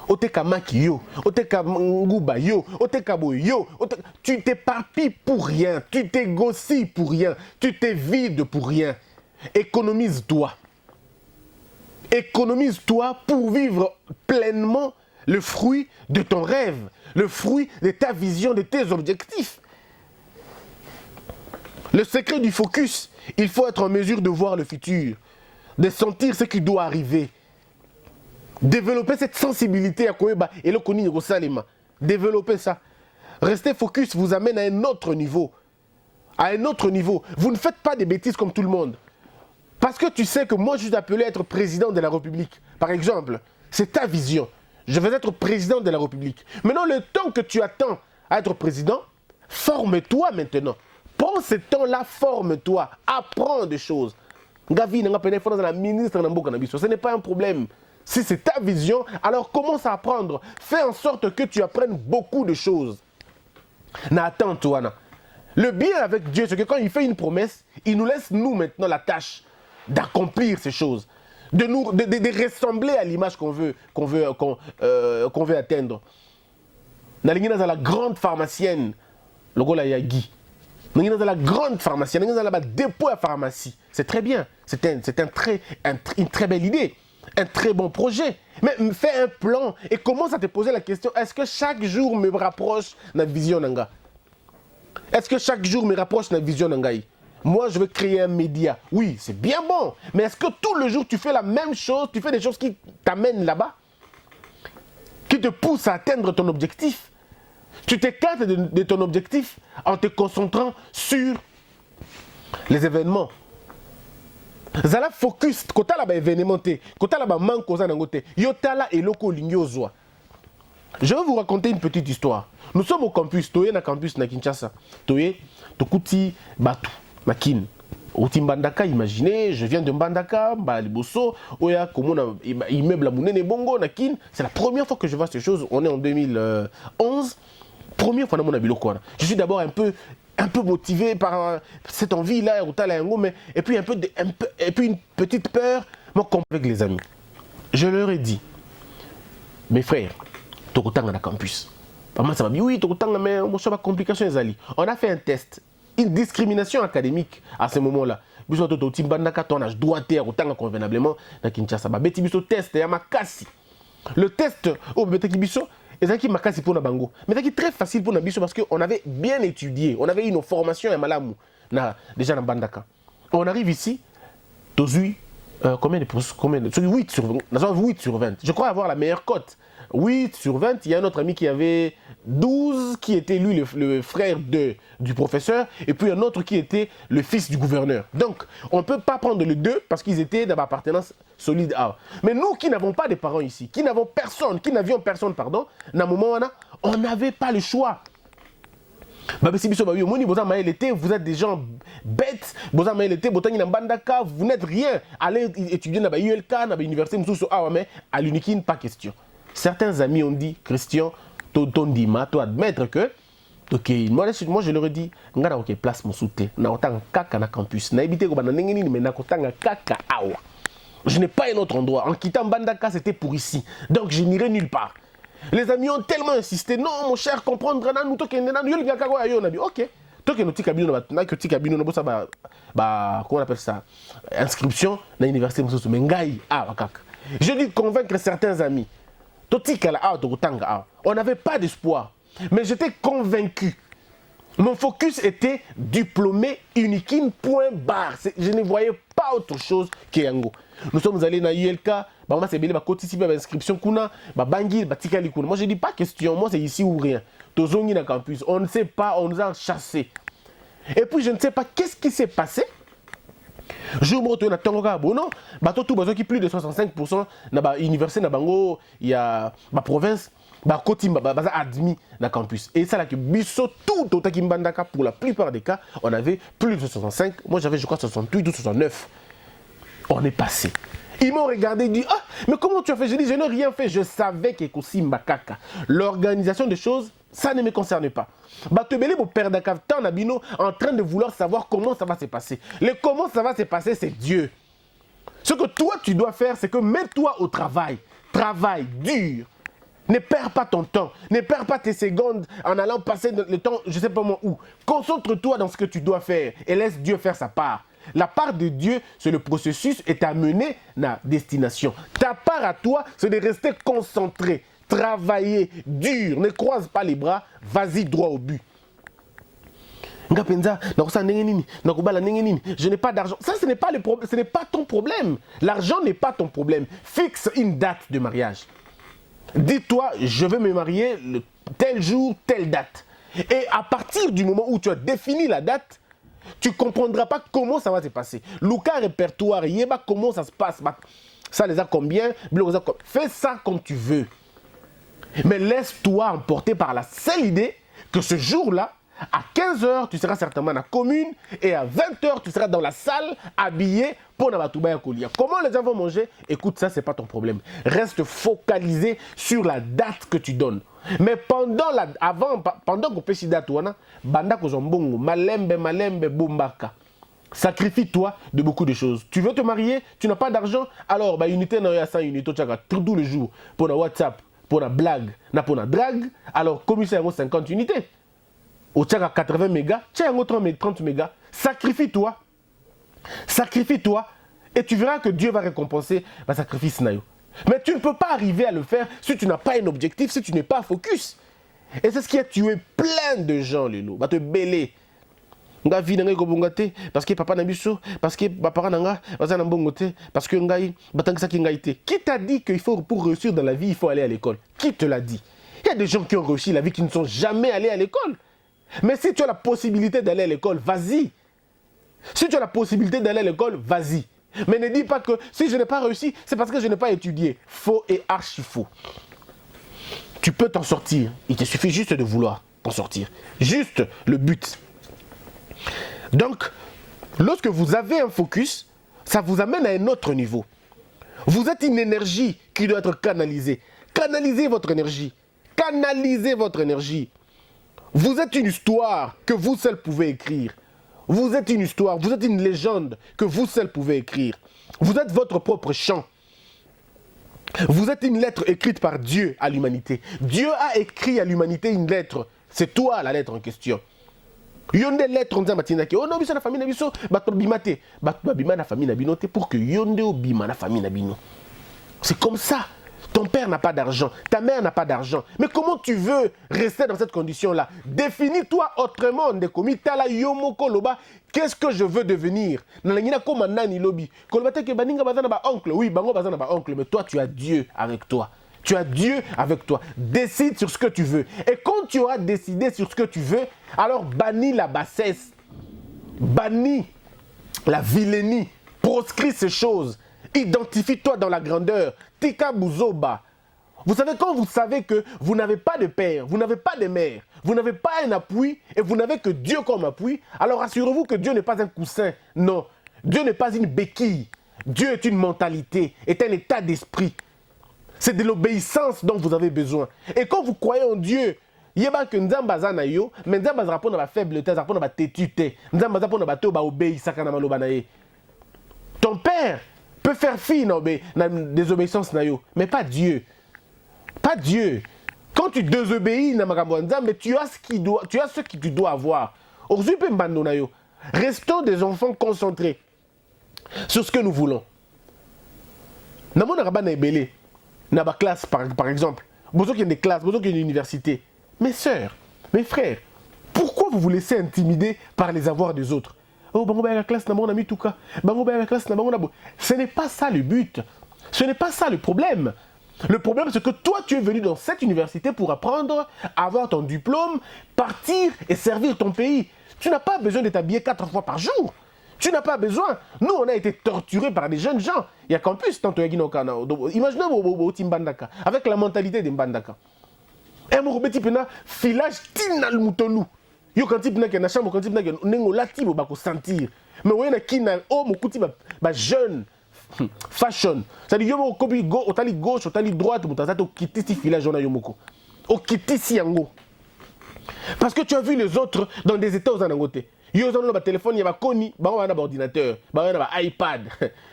Oteka maki yo, oteka nguba yo, oteka boy yo. Tu t'éparpilles pour rien. Tu t'égocies pour rien. Tu t'es vide pour rien. Économise-toi. Économise-toi pour vivre pleinement le fruit de ton rêve, le fruit de ta vision, de tes objectifs. Le secret du focus, il faut être en mesure de voir le futur, de sentir ce qui doit arriver. Développer cette sensibilité à Koeba et le Koni Salima. Développer ça. Rester focus vous amène à un autre niveau. À un autre niveau. Vous ne faites pas des bêtises comme tout le monde. Parce que tu sais que moi, je suis appelé à être président de la République. Par exemple, c'est ta vision. Je vais être président de la République. Maintenant, le temps que tu attends à être président, forme-toi maintenant. Prends ce temps-là, forme-toi. Apprends des choses. Gavi, la ministre ce n'est pas un problème. Si c'est ta vision, alors commence à apprendre. Fais en sorte que tu apprennes beaucoup de choses. Attends-toi. Le bien avec Dieu, c'est que quand il fait une promesse, il nous laisse nous maintenant la tâche d'accomplir ces choses, de ressembler à l'image qu'on veut atteindre. Dans la grande pharmacienne, le gars là, Yagi. Dans la grande pharmacienne, dans la dépôt à pharmacie. C'est très bien. C'est une très belle idée. Un très bon projet. Mais fais un plan et commence à te poser la question, est-ce que chaque jour me rapproche de la vision d'Anga? Est-ce que chaque jour me rapproche de la vision d'Angaï? Moi, je veux créer un média. Oui, c'est bien bon. Mais est-ce que tout le jour, tu fais la même chose? Tu fais des choses qui t'amènent là-bas? Qui te poussent à atteindre ton objectif? Tu t'écartes de ton objectif en te concentrant sur les événements. Zala focus, kota la ba événement te, kota la ba manko za nango te, yotala eloko lingi ozwa. Je vais vous raconter une petite histoire. Nous sommes au campus, toye na campus na Kinshasa. Toye, tokuti batu, makin. Oti Mbandaka, imaginez, je viens de Mbandaka, Liboso, oya, komona immeuble à Mounene Bongo, na Kin. C'est la première fois que je vois ces choses. On est en 2011. Première fois dans mon abiloko. Je suis d'abord un peu motivé par cette envie-là, et puis une petite peur, moi, comme avec les amis. Je leur ai dit, mes frères, Tokotanga na campus. Maman, ça m'a dit, oui, Tokotanga, mais on a complication, Zali. On a fait un test, une discrimination académique à ce moment-là. Biso to timbandaka ton âge droitière autant convenablement na Kinshasa. Ba beti biso test ya makasi. Le test au beteki biso ezaki makasi pour na bango. Mais c'est très facile pour na biso parce que on avait bien étudié, on avait eu nos formations à Malamu na déjà na Bandaka. On arrive ici tozui combien de 8 sur 20. 8 sur 20. Je crois avoir la meilleure cote. 8 sur 20, il y a un autre ami qui avait 12, qui était lui le frère du professeur, et puis un autre qui était le fils du gouverneur. Donc, on ne peut pas prendre les deux parce qu'ils étaient dans l'appartenance solide A. Mais nous qui n'avons pas de parents ici, qui n'avions personne, dans moment on n'avait pas le choix. Vous êtes des gens bêtes, vous n'êtes rien. Allez étudier dans l'ULK, dans l'université, mais à l'Unikin, pas question. Certains amis ont dit, Christian, Tondima, tu admettre que, ok, moi je leur ai dit, ngara ok, place mon soutien, na otanga kaka na campus, na évité ko banana ngeni mais na kotanga kaka awa. Je n'ai pas un autre endroit. En quittant Bandaka, c'était pour ici. Donc je n'irai nulle part. Les amis ont tellement insisté, non mon cher, comprendre, nous ok. Toi qui nous cabine, comment on appelle ça, inscription dans l'université mais ngai kaka. Je dis convaincre certains amis. On n'avait pas d'espoir, mais j'étais convaincu. Mon focus était diplômé Unikin, point barre. Je ne voyais pas autre chose qu'Yango. Nous sommes allés dans l'ULK, moi c'est bien, inscription, moi je dis pas question, moi c'est ici ou rien. Tozongi na campus, on ne sait pas, on nous a chassés. Et puis je ne sais pas qu'est-ce qui s'est passé. Je me retrouve dans Bono, qui plus de 65% dans l'université na bango, il y a ma province, admis dans le campus. Et ça là que biso tout au Takimbandaka pour la plupart des cas, on avait plus de 65, moi j'avais je crois 68 ou 69. On est passé. Ils m'ont regardé et dit ah mais comment tu as fait? Je dis je n'ai rien fait, je savais que Kosimbakaka, l'organisation des choses, ça ne me concerne pas. Batebele mon père d'Akaftan Nabino en train de vouloir savoir comment ça va se passer. Le comment ça va se passer, c'est Dieu. Ce que toi tu dois faire, c'est que mets-toi au travail. Travail dur. Ne perds pas ton temps. Ne perds pas tes secondes en allant passer le temps, je ne sais pas moi où. Concentre-toi dans ce que tu dois faire et laisse Dieu faire sa part. La part de Dieu, c'est le processus et t'amener à la destination. Ta part à toi, c'est de rester concentré. Travailler dur, ne croise pas les bras, vas-y droit au but. Je n'ai pas d'argent. Ça, ce n'est pas, ce n'est pas ton problème. L'argent n'est pas ton problème. Fixe une date de mariage. Dis-toi, je vais me marier tel jour, telle date. Et à partir du moment où tu as défini la date, tu ne comprendras pas comment ça va se passer. Luca répertoire, yeba comment ça se passe. Ça les a combien? Fais ça comme tu veux. Mais laisse-toi emporter par la seule idée que ce jour-là, à 15h, tu seras certainement dans la commune et à 20h, tu seras dans la salle habillé pour Nabatouba Kolia. Comment les gens vont manger? Écoute, ça, ce n'est pas ton problème. Reste focalisé sur la date que tu donnes. Mais pendant qu'on peut s'y date, banda kozombongo, malembe, bumbaka. Sacrifie-toi de beaucoup de choses. Tu veux te marier, tu n'as pas d'argent, alors unité na ya 100 unités, tu as tout le jour pour la WhatsApp, pour la blague, pour la drague, alors commissaire 50 unités. Au tchaka 80 mégas, tiens 30 mégas, sacrifie-toi. Sacrifie-toi et tu verras que Dieu va récompenser le sacrifice. Mais tu ne peux pas arriver à le faire si tu n'as pas un objectif, si tu n'es pas focus. Et c'est ce qui a tué plein de gens, Lelo. Va te bêler. Parce que papa n'a parce que papa n'a parce que qui t'a dit qu'il faut, pour réussir dans la vie, il faut aller à l'école? Qui te l'a dit? Il y a des gens qui ont réussi la vie qui ne sont jamais allés à l'école. Mais si tu as la possibilité d'aller à l'école, vas-y. Si tu as la possibilité d'aller à l'école, vas-y. Mais ne dis pas que si je n'ai pas réussi, c'est parce que je n'ai pas étudié. Faux et archi faux. Tu peux t'en sortir. Il te suffit juste de vouloir t'en sortir. Juste le but. Donc, lorsque vous avez un focus, ça vous amène à un autre niveau. Vous êtes une énergie qui doit être canalisée. Canalisez votre énergie. Canalisez votre énergie. Vous êtes une histoire que vous seul pouvez écrire. Vous êtes une histoire, vous êtes une légende que vous seul pouvez écrire. Vous êtes votre propre chant. Vous êtes une lettre écrite par Dieu à l'humanité. Dieu a écrit à l'humanité une lettre. C'est toi la lettre en question. Yonde lettre on dit matinaki. Oh non, bisa na famille na biso, bato bimate. Bato bima na famille na binote pour que yonde obima na famille na bino. C'est comme ça. Ton père n'a pas d'argent, ta mère n'a pas d'argent. Mais comment tu veux rester dans cette condition-là? Définis-toi autrement. Qu'est-ce que je veux devenir? Oui, oncle, mais toi, tu as Dieu avec toi. Tu as Dieu avec toi. Décide sur ce que tu veux. Et quand tu auras décidé sur ce que tu veux, alors bannis la bassesse, bannis la vilainie, proscris ces choses. Identifie-toi dans la grandeur. Tika Bouzoba. Vous savez, quand vous savez que vous n'avez pas de père, vous n'avez pas de mère, vous n'avez pas un appui et vous n'avez que Dieu comme appui, alors assurez-vous que Dieu n'est pas un coussin. Non. Dieu n'est pas une béquille. Dieu est une mentalité, est un état d'esprit. C'est de l'obéissance dont vous avez besoin. Et quand vous croyez en Dieu, yeba que nzambaza na yo, mais nzambaza rapona ba faiblesse, rapona ba tétuité, nzambaza rapona ba to ba obéissaka na maloba na ye. Ton père peut faire fi dans désobéissance, mais pas Dieu. Pas Dieu. Quand tu désobéis, mais tu as ce que tu dois avoir. Restons des enfants concentrés sur ce que nous voulons. Dans ma classe, par exemple, il y a des classes, il y a une université. Mes sœurs, mes frères, pourquoi vous vous laissez intimider par les avoirs des autres? Oh, la classe, ce n'est pas ça le but. Ce n'est pas ça le problème. Le problème, c'est que toi, tu es venu dans cette université pour apprendre, avoir ton diplôme, partir et servir ton pays. Tu n'as pas besoin de t'habiller 4 fois par jour. Tu n'as pas besoin. Nous, on a été torturés par des jeunes gens. Il y a qu'en plus, imaginez avec la mentalité des Mbandaka. Et mon petit filage tinal moutolou. Yo quand type na ke na chambre quand type na ke nengo lati bo ba ko sentir mais oui na kina oh mon kuti ba jeune fashion ça dit yo mo kobi go otali gauche otali droite mo tazato kitisi village na yo moko o kitisi yango parce que tu as vu les autres dans des états aux anangote yo ont ba téléphone ya ba koni ba wana ba ordinateur ba wana ba iPad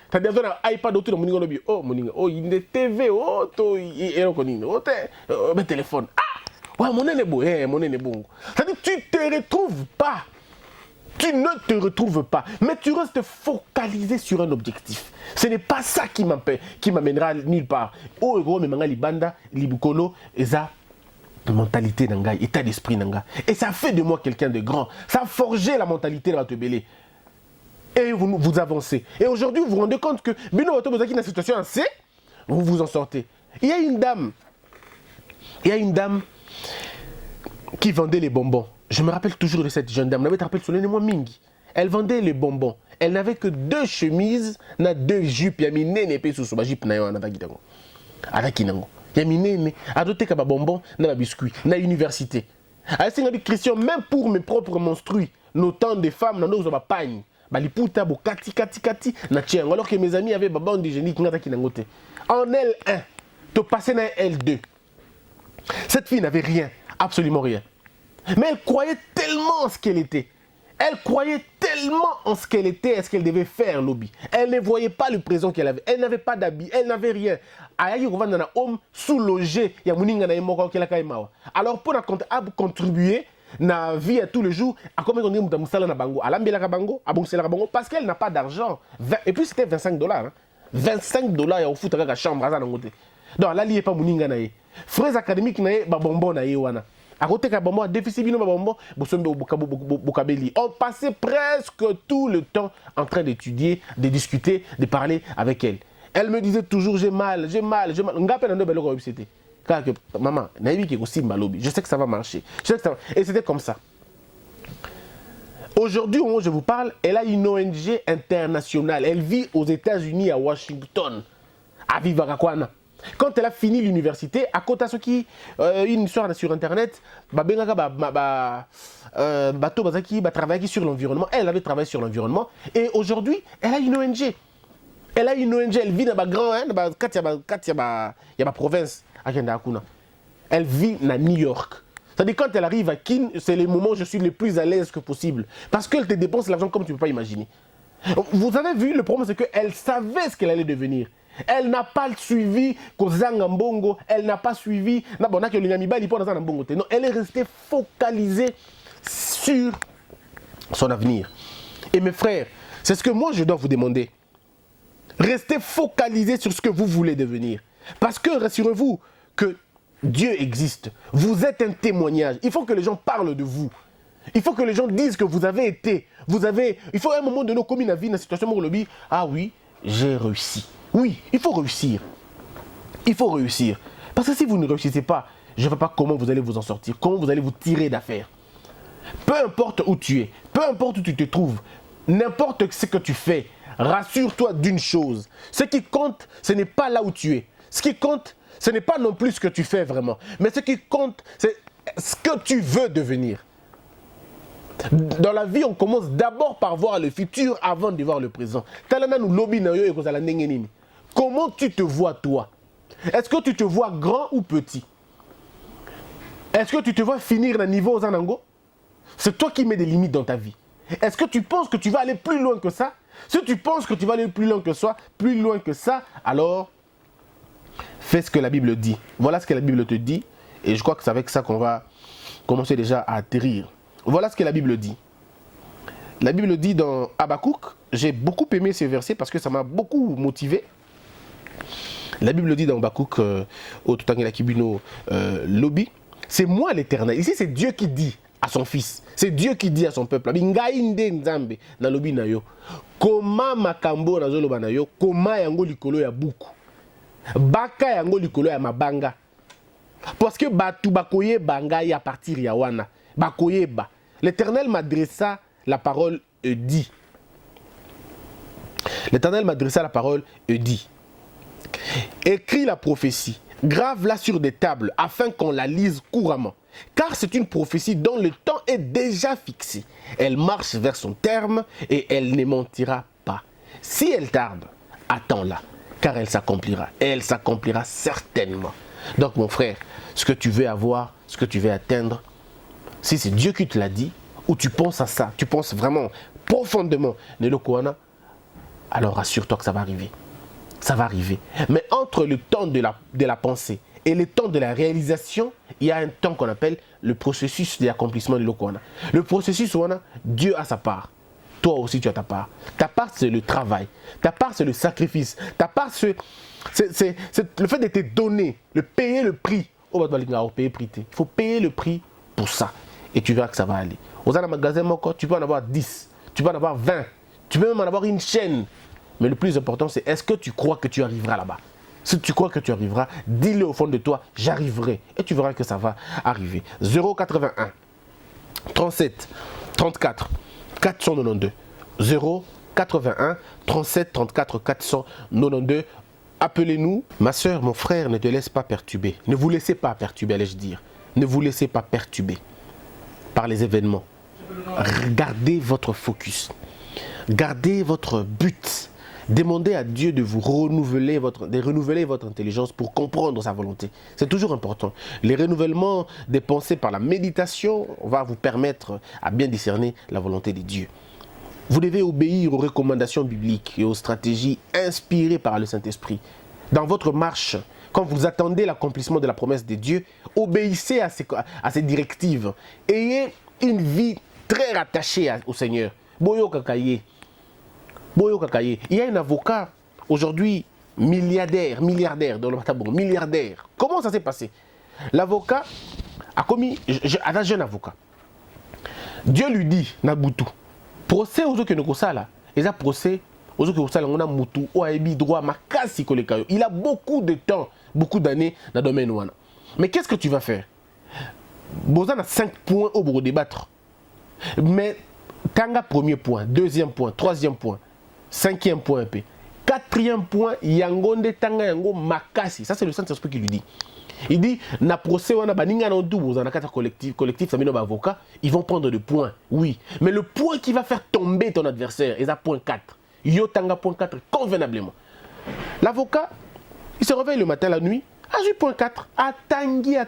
t'as des na iPad autour de moningo lobi oh moninga oh il est TV oh to et konini oh te téléphone ouais, mon nez est beau, mon nez est bon. C'est-à-dire que tu ne te retrouves pas. Tu ne te retrouves pas. Mais tu restes focalisé sur un objectif. Ce n'est pas ça qui m'amènera nulle part. Oh, gros, mais manga libanda, libukolo, eza mentalité nanga, état d'esprit nanga. Et ça fait de moi quelqu'un de grand. Ça a forgé la mentalité de votre belé. Et vous avancez. Et aujourd'hui, vous vous rendez compte que Bino Wato Bozaki dans la situation assez, vous vous en sortez. Il y a une dame qui vendait les bonbons. Je me rappelle toujours de cette jeune dame. Elle vendait les bonbons. Elle n'avait que 2 chemises, 2 jupes. Il y a mis nene pe sous ma jupe na yo na gidango. Avec nango. Il y a mis nene, adote ka ba bonbons, na biscuit, na université. Alors c'est Christian, même pour mes propres monstrues, notant des femmes na nos ba pagne. Baliputa bo kati na tien. Alors que mes amis avaient baba indigénique ngata kinangote. En L1, te passer na L2. Cette fille n'avait rien, absolument rien. Mais elle croyait tellement en ce qu'elle était. Elle croyait tellement en ce qu'elle était et ce qu'elle devait faire, lobby. Elle ne voyait pas le présent qu'elle avait. Elle n'avait pas d'habit, elle n'avait rien. Sous-logé, alors pour contribuer dans la vie à tous les jours, parce qu'elle n'a pas d'argent. Et puis c'était $25. Hein. $25, il y a au foot à la chambre. Donc là, il n'y a pas de frais académiques, il y a bonbon. On passait presque tout le temps en train d'étudier, de discuter, de parler avec elle. Elle me disait toujours j'ai mal. Maman, je sais que ça va marcher. Et c'était comme ça. Aujourd'hui, au moment où je vous parle, elle a une ONG internationale. Elle vit aux États-Unis, à Washington, à Vivarakwana. Quand elle a fini l'université, à côté de ce qui, une histoire sur Internet, travaillé sur l'environnement. Elle avait travaillé sur l'environnement. Et aujourd'hui, elle a une ONG. Elle a une ONG, elle vit dans la grande province. Elle vit à New York. C'est-à-dire quand elle arrive à Kin, c'est le moment où je suis le plus à l'aise que possible. Parce qu'elle te dépense l'argent comme tu ne peux pas imaginer. Vous avez vu, le problème c'est qu'elle savait ce qu'elle allait devenir. Elle n'a pas suivi Kozanga Mbongo, elle n'a pas suivi. Non, elle est restée focalisée sur son avenir. Et mes frères, c'est ce que moi je dois vous demander. Restez focalisés sur ce que vous voulez devenir. Parce que rassurez-vous que Dieu existe. Vous êtes un témoignage. Il faut que les gens parlent de vous. Il faut que les gens disent que vous avez été. Il faut à un moment donné, comme une vie, dans la situation où le dit, ah oui, j'ai réussi. Oui, il faut réussir. Il faut réussir. Parce que si vous ne réussissez pas, je ne sais pas comment vous allez vous en sortir, comment vous allez vous tirer d'affaire. Peu importe où tu es, peu importe où tu te trouves, n'importe ce que tu fais, rassure-toi d'une chose. Ce qui compte, ce n'est pas là où tu es. Ce qui compte, ce n'est pas non plus ce que tu fais vraiment. Mais ce qui compte, c'est ce que tu veux devenir. Dans la vie, on commence d'abord par voir le futur avant de voir le présent. Comment tu te vois toi? Est-ce que tu te vois grand ou petit? Est-ce que tu te vois finir le niveau aux Anango? C'est toi qui mets des limites dans ta vie. Est-ce que tu penses que tu vas aller plus loin que ça? Si tu penses que tu vas aller plus loin que ça, alors fais ce que la Bible dit. Voilà ce que la Bible te dit. Et je crois que c'est avec ça qu'on va commencer déjà à atterrir. Voilà ce que la Bible dit. La Bible dit dans Habakkuk, j'ai beaucoup aimé ces versets parce que ça m'a beaucoup motivé. La Bible dit dans Habakkuk, au Tutangela Kibuno Lobby, c'est moi l'Éternel. Ici, c'est Dieu qui dit à son fils, c'est Dieu qui dit à son peuple, Koma makambo na zolo banayo, koma yango likolo ya buku. Baka yango likolo ya mabanga. Parce que batu bakoye banga ya partir ya wana. Bakoye ba. L'Éternel m'adressa la parole et dit. L'Éternel m'adressa la parole et dit. Écris la prophétie, grave-la sur des tables afin qu'on la lise couramment. Car c'est une prophétie dont le temps est déjà fixé. Elle marche vers son terme et elle ne mentira pas. Si elle tarde, attends-la, car elle s'accomplira. Et elle s'accomplira certainement. Donc mon frère, ce que tu veux avoir, ce que tu veux atteindre, si c'est Dieu qui te l'a dit, ou tu penses à ça, tu penses vraiment profondément, alors assure-toi que ça va arriver. Ça va arriver. Mais entre le temps de la pensée et le temps de la réalisation, il y a un temps qu'on appelle le processus d'accomplissement de l'Okwana. Le processus, Dieu a sa part. Toi aussi, tu as ta part. Ta part, c'est le travail. Ta part, c'est le sacrifice. Ta part, c'est le fait de te donner, de payer le prix on va payer prix. Il faut payer le prix pour ça. Et tu verras que ça va aller. Aux magasin, tu peux en avoir 10, tu peux en avoir 20, tu peux même en avoir une chaîne. Mais le plus important, c'est est-ce que tu crois que tu arriveras là-bas? Si tu crois que tu arriveras, dis-le au fond de toi, j'arriverai. Et tu verras que ça va arriver. 081 37 34 492. 081 37 34 492. Appelez-nous. Ma soeur, mon frère, ne te laisse pas perturber. Ne vous laissez pas perturber, allais-je dire. Ne vous laissez pas perturber par les événements. Gardez votre focus. Gardez votre but. Demandez à Dieu de vous renouveler votre intelligence pour comprendre sa volonté. C'est toujours important. Les renouvellements des pensées par la méditation va vous permettre à bien discerner la volonté de Dieu. Vous devez obéir aux recommandations bibliques et aux stratégies inspirées par le Saint-Esprit. Dans votre marche, quand vous attendez l'accomplissement de la promesse de Dieu, obéissez à ces directives. Ayez une vie très rattachée au Seigneur. Boyo Kakaye. Il y a un avocat aujourd'hui milliardaire dans le Matabon, milliardaire. Comment ça s'est passé? L'avocat a commis, un jeune avocat. Dieu lui dit, Nabutu, procès aux autres que nous là, et ça procès aux autres que nous avons Mutu, Oaebi droit, Makasi Kolekayo. Il a beaucoup de temps, beaucoup d'années dans le domaine ouana. Mais qu'est-ce que tu vas faire? Bozan a 5 points au pour débattre. Mais Tanga premier point, deuxième point, troisième point. 5e point, 4e point, Yangonde Tanga Yango Makasi. Ça, c'est le Saint-Esprit qui lui dit. Il dit, na procès, on a baninga non double, on a 4 collectifs, ça mène avocat, ils vont prendre des points, oui. Mais le point qui va faire tomber ton adversaire, c'est point 4. Yo Tanga point 4, convenablement. L'avocat, il se réveille le matin, la nuit, à 8.4, à Tanguy,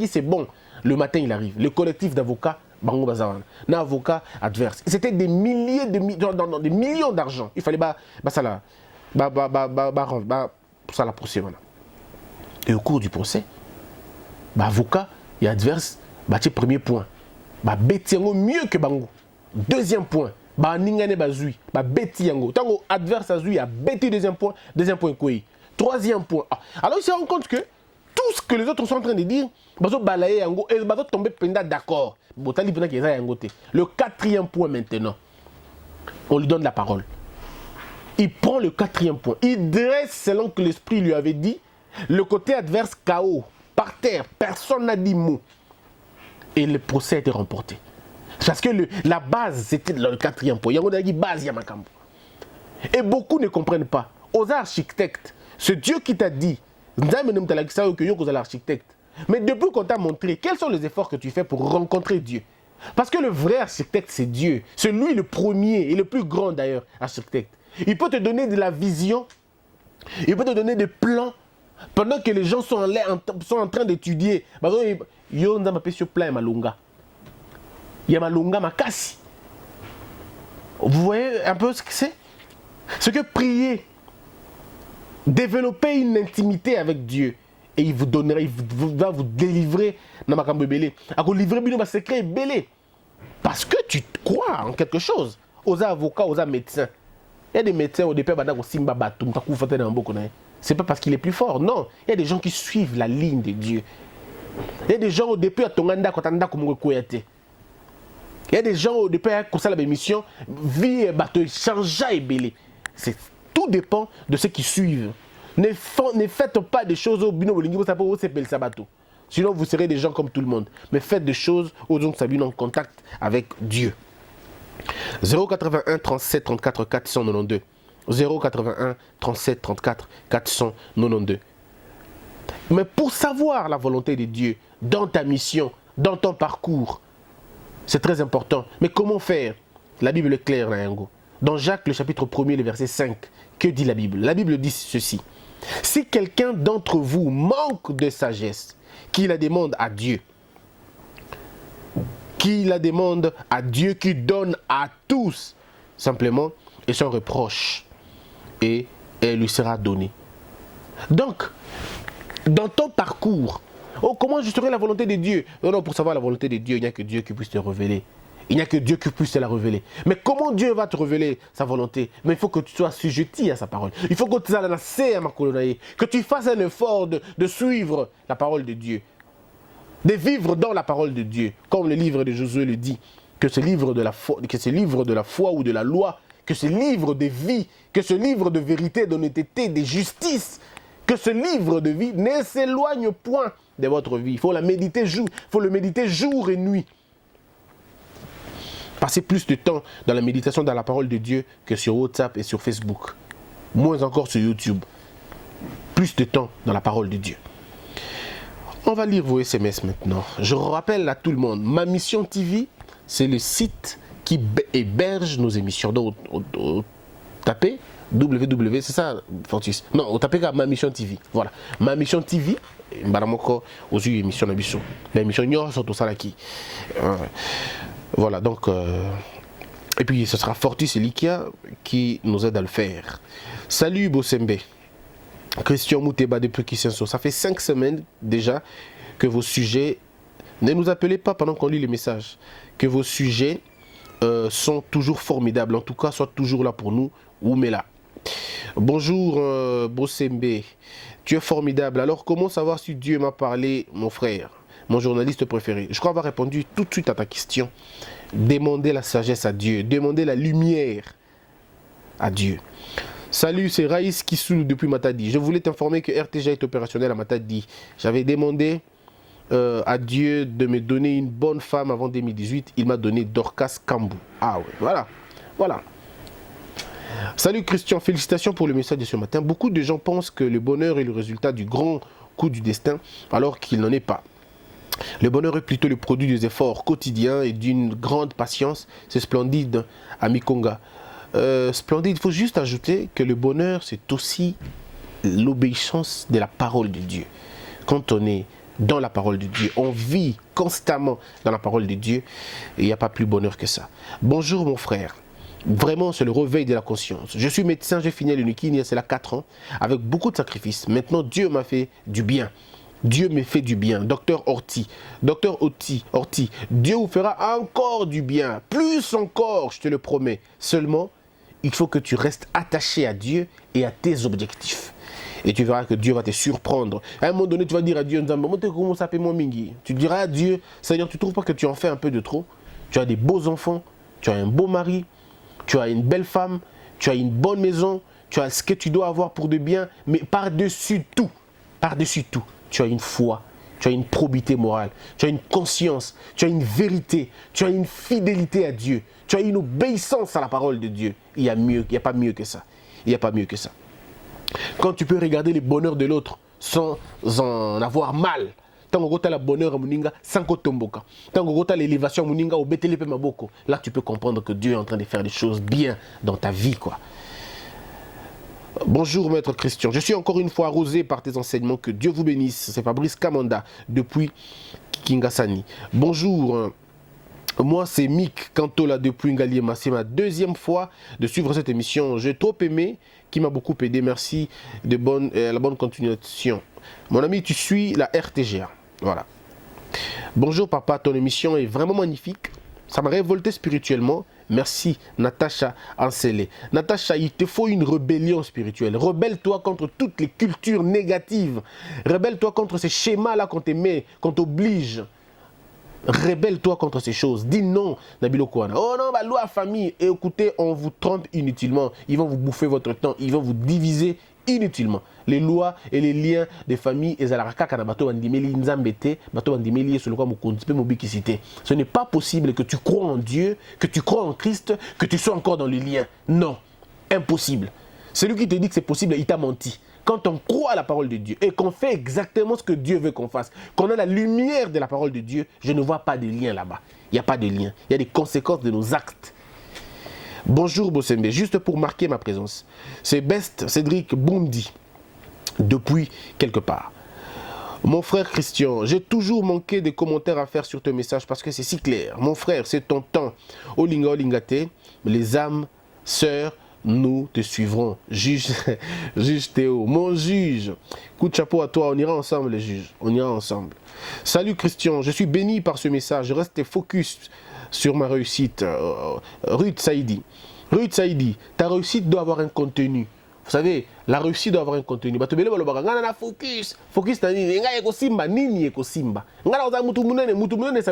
c'est bon. Le matin, il arrive. Le collectif d'avocats, Bango Bazawan, un avocat adverse. C'était des milliers des millions d'argent. Il fallait ça la procès. Et au cours du procès, avocat et adverse, premier point. Beti mieux que Bango. Deuxième point. Ningane bazui. Beti yango. Tango adverse azui a beti deuxième point quoi. Troisième point. Alors il se rend compte que tout ce que les autres sont en train de dire, bazo balayer yango et bazo tomber penda d'accord. Le 4e point maintenant, on lui donne la parole. Il prend le 4e point. Il dresse selon que l'esprit lui avait dit. Le côté adverse KO, par terre, personne n'a dit mot. Et le procès a été remporté. Parce que la base, c'était le 4e point. Il y a une base, il y a Makambo. Et beaucoup ne comprennent pas. Aux architectes, ce Dieu qui t'a dit, l'architecte. Mais depuis qu'on t'a montré, quels sont les efforts que tu fais pour rencontrer Dieu? Parce que le vrai architecte, c'est Dieu. C'est lui le premier et le plus grand d'ailleurs, architecte. Il peut te donner de la vision, il peut te donner des plans, pendant que les gens sont en train d'étudier. Yo nda mapé sur plein malunga. Ya malunga makasi. Vous voyez un peu ce que c'est? Ce que prier, développer une intimité avec Dieu. Et il vous donnera, va vous délivrer dans ma cambe belé. À vous livrer bien secret belé. Parce que tu crois en quelque chose. Aux avocats, aux médecins. Il y a des médecins au départ, c'est pas parce qu'il est plus fort, non. Il y a des gens qui suivent la ligne de Dieu. Il y a des gens au départ, il y a des gens au départ, comme ça, la mission, vie et bateau, changea et belé. Tout dépend de ceux qui suivent. Ne faites pas des choses au bino sabato. Sinon, vous serez des gens comme tout le monde. Mais faites des choses aux gens qui sont en contact avec Dieu. 081 37 34 492. 081 37 34 492. Mais pour savoir la volonté de Dieu dans ta mission, dans ton parcours, c'est très important. Mais comment faire? La Bible est claire, Nayango. Dans Jacques, le chapitre 1er, le verset 5, que dit la Bible? La Bible dit ceci. Si quelqu'un d'entre vous manque de sagesse, qu'il la demande à Dieu. Qu'il la demande à Dieu qui donne à tous, simplement, et sans reproche. Et elle lui sera donnée. Donc, dans ton parcours, comment je serai la volonté de Dieu? Non, pour savoir la volonté de Dieu, il n'y a que Dieu qui puisse te révéler. Il n'y a que Dieu qui puisse te la révéler. Mais comment Dieu va te révéler sa volonté? Mais il faut que tu sois assujetti à sa parole. Il faut que tu sois que tu fasses un effort de suivre la parole de Dieu. De vivre dans la parole de Dieu. Comme le livre de Josué le dit. Que ce livre de la foi ou de la loi, que ce livre de vie, que ce livre de vérité, d'honnêteté, de justice, que ce livre de vie ne s'éloigne point de votre vie. Il faut le méditer jour et nuit. Passez plus de temps dans la méditation dans la parole de Dieu que sur WhatsApp et sur Facebook. Moins encore sur YouTube. Plus de temps dans la parole de Dieu. On va lire vos SMS maintenant. Je rappelle à tout le monde, Ma Mission TV, c'est le site qui héberge nos émissions. Donc, tapez www, c'est ça, Fortis? Non, vous tapez Ma Mission TV. Voilà. Ma Mission TV, aux émissions d'Abisso. L'émission Nyor sont au Salaki. Voilà, donc, et puis ce sera Fortis et Likia qui nous aide à le faire. Salut Bosembe, Christian Mouteba depuis Kisenso. Ça fait 5 semaines déjà que vos sujets, ne nous appelez pas pendant qu'on lit les messages, que vos sujets sont toujours formidables. En tout cas, soient toujours là pour nous. Oumela. Bonjour Bosembe, tu es formidable. Alors comment savoir si Dieu m'a parlé, mon frère? Mon journaliste préféré. Je crois avoir répondu tout de suite à ta question. Demandez la sagesse à Dieu. Demandez la lumière à Dieu. Salut, c'est Raïs Kissou depuis Matadi. Je voulais t'informer que RTG est opérationnel à Matadi. J'avais demandé à Dieu de me donner une bonne femme avant 2018. Il m'a donné Dorcas Kambou. Ah ouais, voilà. Voilà. Salut Christian, félicitations pour le message de ce matin. Beaucoup de gens pensent que le bonheur est le résultat du grand coup du destin, alors qu'il n'en est pas. Le bonheur est plutôt le produit des efforts quotidiens et d'une grande patience. C'est splendide, ami Konga. Splendide, il faut juste ajouter que le bonheur, c'est aussi l'obéissance de la parole de Dieu. Quand on est dans la parole de Dieu, on vit constamment dans la parole de Dieu, et il n'y a pas plus bonheur que ça. Bonjour mon frère. Vraiment, c'est le réveil de la conscience. Je suis médecin, j'ai fini l'uniquine il y a cela 4 ans, avec beaucoup de sacrifices. Maintenant, Dieu m'a fait du bien. Dieu me fait du bien. Docteur Orti, Dieu vous fera encore du bien. Plus encore, je te le promets. Seulement, il faut que tu restes attaché à Dieu et à tes objectifs. Et tu verras que Dieu va te surprendre. À un moment donné, tu vas dire à Dieu, tu diras à Dieu, Seigneur, tu ne trouves pas que tu en fais un peu de trop? Tu as des beaux enfants, tu as un beau mari, tu as une belle femme, tu as une bonne maison, tu as ce que tu dois avoir pour de bien, mais par-dessus tout, tu as une foi, tu as une probité morale, tu as une conscience, tu as une vérité, tu as une fidélité à Dieu, tu as une obéissance à la parole de Dieu. Il n'y a pas mieux que ça. Il n'y a pas mieux que ça. Quand tu peux regarder le bonheur de l'autre sans en avoir mal, tant que tu as le bonheur à Muninga, sans que tomboka, tant que tu as l'élévation à Muninga, au Betelepe Maboko, là tu peux comprendre que Dieu est en train de faire des choses bien dans ta vie, quoi. Bonjour maître Christian, je suis encore une fois arrosé par tes enseignements, que Dieu vous bénisse. C'est Fabrice Kamanda depuis Kingasani. Bonjour, moi c'est Mick Kantola depuis Ngaliema. C'est ma 2e fois de suivre cette émission. J'ai trop aimé, qui m'a beaucoup aidé. Merci de la bonne continuation. Mon ami, tu suis la RTGA. Voilà. Bonjour papa, ton émission est vraiment magnifique. Ça m'a révolté spirituellement. Merci Natacha Ancelé. Natacha, il te faut une rébellion spirituelle. Rebelle-toi contre toutes les cultures négatives. Rebelle-toi contre ces schémas-là qu'on te met, qu'on t'oblige. Rebelle-toi contre ces choses. Dis non, Nabilo Kouana. Oh non, bah, loi famille. Et écoutez, on vous trompe inutilement. Ils vont vous bouffer votre temps. Ils vont vous diviser inutilement. Les lois et les liens des familles, ce n'est pas possible que tu crois en Dieu, que tu crois en Christ, que tu sois encore dans le lien. Non, impossible. Celui qui te dit que c'est possible, il t'a menti. Quand on croit à la parole de Dieu et qu'on fait exactement ce que Dieu veut qu'on fasse, qu'on a la lumière de la parole de Dieu, je ne vois pas de lien là-bas. Il n'y a pas de lien. Il y a des conséquences de nos actes. Bonjour Bosembe, juste pour marquer ma présence. C'est Best Cédric Bondi, depuis quelque part. Mon frère Christian, j'ai toujours manqué de commentaires à faire sur tes messages parce que c'est si clair. Mon frère, c'est ton temps. Olinga Olingate, les âmes, sœurs, nous te suivrons. Juge, juge Théo, mon juge. Coup de chapeau à toi, on ira ensemble les juges. On ira ensemble. Salut Christian, je suis béni par ce message. Je reste focus sur ma réussite. Ruth Saïdi. Ruth Saïdi, ta réussite doit avoir un contenu. Vous savez, la réussite doit avoir un contenu. Focus. Focus, ça veut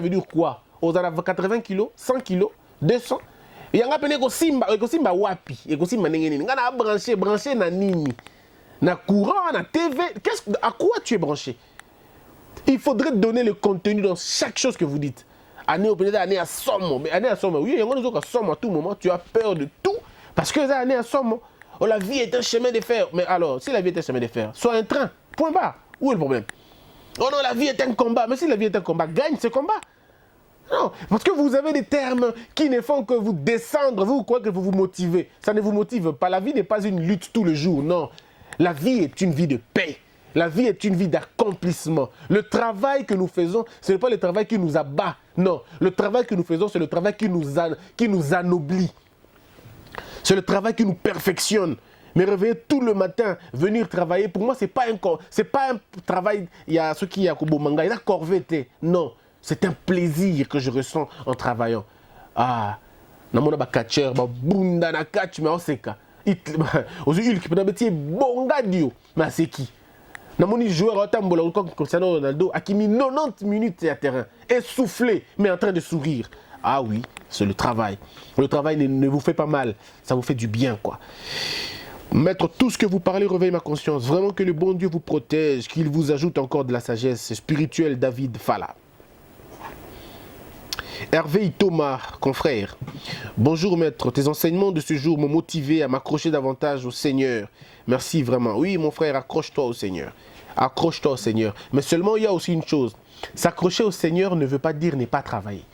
dire quoi? Aux 80 kilos, 100 kilos, 200. Il y a un appelé Simba wapi. Simba nengeni. Ngana branché na nini. Na courant, na TV. À quoi tu es branché? Il faudrait donner le contenu dans chaque chose que vous dites. Année à somme. Mais année à somme. Oui, il y a un somme à tout moment. Tu as peur de tout. Parce que ça, année à somme. Oh, la vie est un chemin de fer. Mais alors, si la vie est un chemin de fer, soit un train. Point barre. Où est le problème? Oh non, la vie est un combat. Mais si la vie est un combat, gagne ce combat. Non, parce que vous avez des termes qui ne font que vous descendre. Vous croyez que vous vous motivez. Ça ne vous motive pas. La vie n'est pas une lutte tous les jours. Non. La vie est une vie de paix. La vie est une vie d'accomplissement. Le travail que nous faisons, ce n'est pas le travail qui nous abat. Non, le travail que nous faisons, c'est le travail qui nous anoblit. C'est le travail qui nous perfectionne. Mais réveiller tout le matin, venir travailler, pour moi, ce n'est pas un travail, il y a ceux qui ont un manga, il y a corvette. Non, c'est un plaisir que je ressens en travaillant. Ah, je suis un catcheur, je suis un catch, mais c'est quoi? Aujourd'hui, il y a bonga dio, mais c'est qui? Namoni joueur au Tambola comme Cristiano Ronaldo a mis 90 minutes à terrain, essoufflé, mais en train de sourire. Ah oui, c'est le travail. Le travail ne vous fait pas mal, ça vous fait du bien, quoi. Maître, tout ce que vous parlez réveille ma conscience. Vraiment que le bon Dieu vous protège, qu'il vous ajoute encore de la sagesse spirituelle. David Fala. Hervé Thomas, confrère. Bonjour maître, tes enseignements de ce jour m'ont motivé à m'accrocher davantage au Seigneur. Merci vraiment. Oui mon frère, accroche-toi au Seigneur. Accroche-toi au Seigneur. Mais seulement il y a aussi une chose. S'accrocher au Seigneur ne veut pas dire ne pas travailler.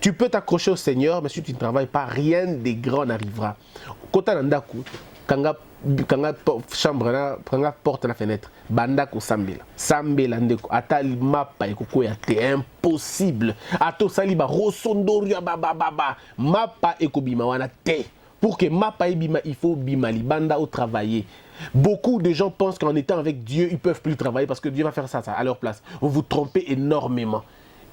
Tu peux t'accrocher au Seigneur, mais si tu ne travailles pas, rien de grand n'arrivera. Kota nandaku, kanga chambre, kanga porte la fenêtre, bandako sambela. Sambela ndeko, atali mapa ekokoya te impossible. Ato saliba rosondoria baba mapa ekobima wana te. Pour que mapa ebima, il faut bima libanda au travailler. Beaucoup de gens pensent qu'en étant avec Dieu, ils ne peuvent plus travailler parce que Dieu va faire ça à leur place. Vous vous trompez énormément.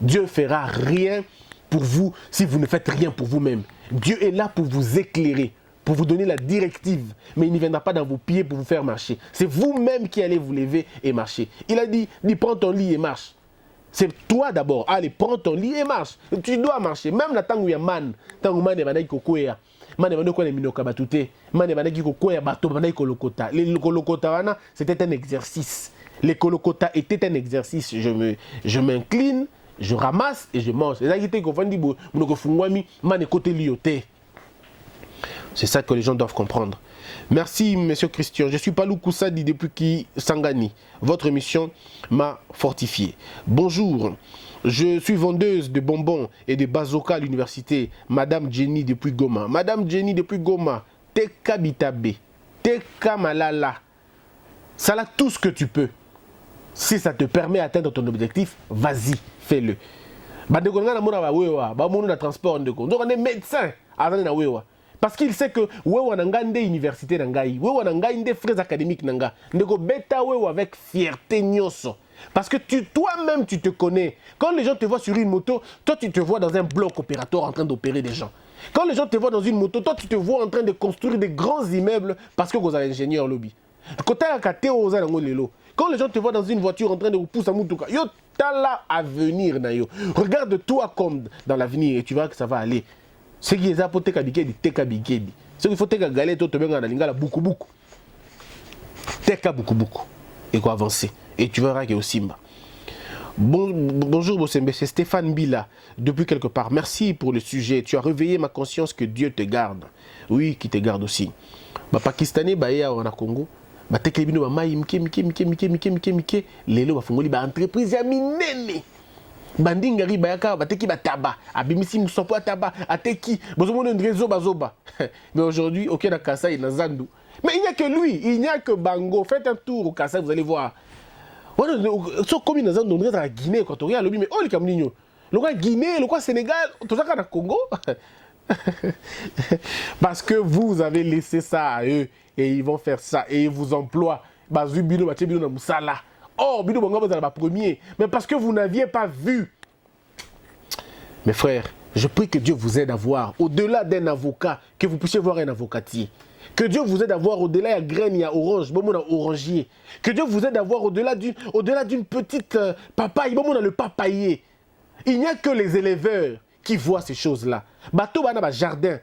Dieu ne fera rien pour vous si vous ne faites rien pour vous-même. Dieu est là pour vous éclairer, pour vous donner la directive. Mais il ne viendra pas dans vos pieds pour vous faire marcher. C'est vous-même qui allez vous lever et marcher. Il a dit, prends ton lit et marche. C'est toi d'abord. Allez, prends ton lit et marche. Tu dois marcher. Même la tango ya man, tango man est banai kokoya. Man est banai ko minoka batute. Man est banai kokoya bato banai kolokota. Les kolokota wana, c'était un exercice. Les kolokota étaient un exercice. Je m'incline, je ramasse et je mange. C'est ça que les gens doivent comprendre. Merci, monsieur Christian. Je suis Palou Koussadi depuis Kisangani. Votre émission m'a fortifié. Bonjour. Je suis vendeuse de bonbons et de bazooka à l'université. Madame Jenny depuis Goma. Madame Jenny depuis Goma. Teka Bitabe. Teka Malala. Ça là tout ce que tu peux. Si ça te permet d'atteindre ton objectif, vas-y, fais-le. Transport. On est médecin. Parce qu'il sait que wewa nanga nde université nangai, wewa nanga nde frais académiques nanga, ndeko beta wewa avec fierté nyoso. Parce que toi-même tu te connais. Quand les gens te voient sur une moto, toi tu te vois dans un bloc opératoire en train d'opérer des gens. Quand les gens te voient dans une moto, toi tu te vois en train de construire des grands immeubles parce que vous êtes ingénieur lobby. Quand les gens te voient dans une voiture en train de pousser à Moutouka, yo t'as l'avenir na yo. Regarde-toi comme dans l'avenir et tu verras que ça va aller. Ce qui est apporté à Bigedi, Teka Bigedi. Ce qu'il faut te galer, tout le monde a beaucoup. Teka beaucoup. Et quoi avancer. Et tu verras qu'il y a aussi Simba. Bonjour Bossembe, c'est Stéphane Bila, depuis quelque part. Merci pour le sujet. Tu as réveillé ma conscience que Dieu te garde. Oui, qui te garde aussi. Pakistanais, on a Congo. Teka bino mai mike. Lelo bafungoli ba entreprise ya minene. Bandingari bayaka bateki bataba abimisi musopo ataba ateki bozomono ndrezo bazoba. Mais aujourd'hui aucun Kasai na Zandu. Mais il n'y a que lui, il n'y a que Bango. Faites un tour au Kasai, vous allez voir. So comme dans Zandu on est à Guinée quand on regarde mais oh les Camerounais. Le quoi Guinée, le quoi Sénégal, tout ça na Congo. Parce que vous avez laissé ça à eux et ils vont faire ça et ils vous emploient. Bazubino batebino na musala. Oh, Bino Bonga, vous êtes la première. Mais parce que vous n'aviez pas vu. Mes frères, Je prie que Dieu vous aide à voir, au-delà d'un avocat, que vous puissiez voir un avocatier. Que Dieu vous aide à voir au-delà de graine, il y a orange, bon, on a orangier. Que Dieu vous aide à voir au-delà d'une petite papaye, bon, on a le papayer. Il n'y a que les éleveurs qui voient ces choses-là. Bateau, on a un jardin.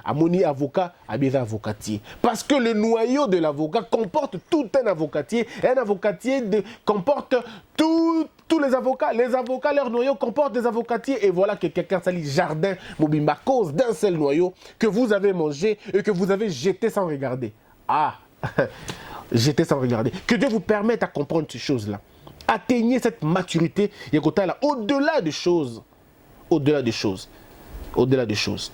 Amoni avocat, abisa avocatier. Parce que le noyau de l'avocat comporte tout un avocatier. Un avocatier comporte tous les avocats. Les avocats, leur noyau comporte des avocatiers. Et voilà que quelqu'un s'allie jardin, Mobimba, à cause d'un seul noyau que vous avez mangé et que vous avez jeté sans regarder. Ah, jeté sans regarder. Que Dieu vous permette à comprendre ces choses-là. Atteignez cette maturité, au-delà des choses. Au-delà des choses. Au-delà des choses.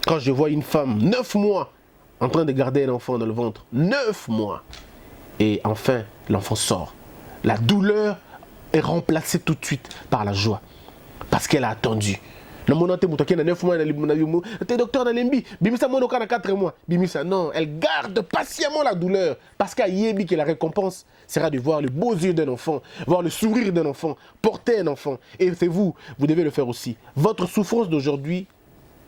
Quand je vois une femme, 9 mois, en train de garder un enfant dans le ventre, 9 mois, et enfin, l'enfant sort. La douleur est remplacée tout de suite par la joie, parce qu'elle a attendu. Docteur Nalembi, Bimisa Monoka na 4 mois. Bimisa, non, elle garde patiemment la douleur, parce qu'à Yébi, que la récompense sera de voir les beaux yeux d'un enfant, voir le sourire d'un enfant, porter un enfant. Et c'est vous devez le faire aussi. Votre souffrance d'aujourd'hui,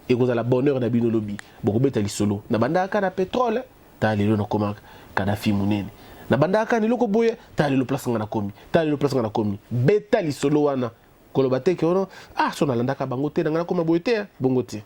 et vous avez la bonheur d'Abino Lobby. Bokobeta li solo. Na bandaka na pétrole, ta lelo na komaka Kadhafi munene. Na bandaka ni loko boye, ta lelo place ngana komi. Ta lelo place ngana komi. Beta li solo wana. Kolobate ke ono, so na landaka bangote na ngana koma boyete, bongote.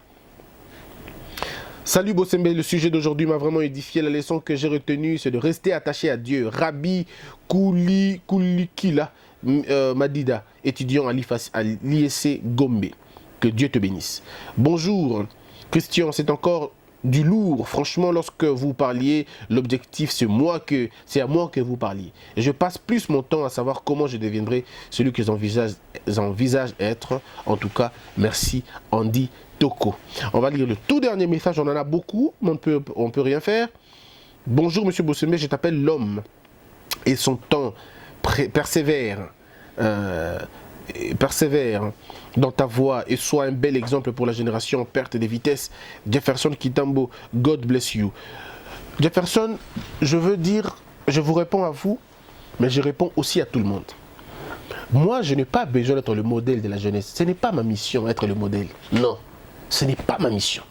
Salut Bosembe, le sujet d'aujourd'hui m'a vraiment édifié. La leçon que j'ai retenue, c'est de rester attaché à Dieu. Rabbi Koulikila Madida, étudiant à l'ISC Gombe. Que Dieu te bénisse. Bonjour, Christian, c'est encore du lourd. Franchement, lorsque vous parliez, l'objectif, c'est à moi que vous parliez. Et je passe plus mon temps à savoir comment je deviendrai celui que j'envisage être. En tout cas, merci Andy Toko. On va lire le tout dernier message, on en a beaucoup, mais on peut rien faire. Bonjour, monsieur Bossemé, je t'appelle l'homme. Et son temps persévère dans ta voie et sois un bel exemple pour la génération en perte de vitesse. Jefferson Kitambo, God bless you. Jefferson, je vous réponds à vous, mais je réponds aussi à tout le monde. Moi, je n'ai pas besoin d'être le modèle de la jeunesse. Ce n'est pas ma mission, être le modèle. Non, ce n'est pas ma mission.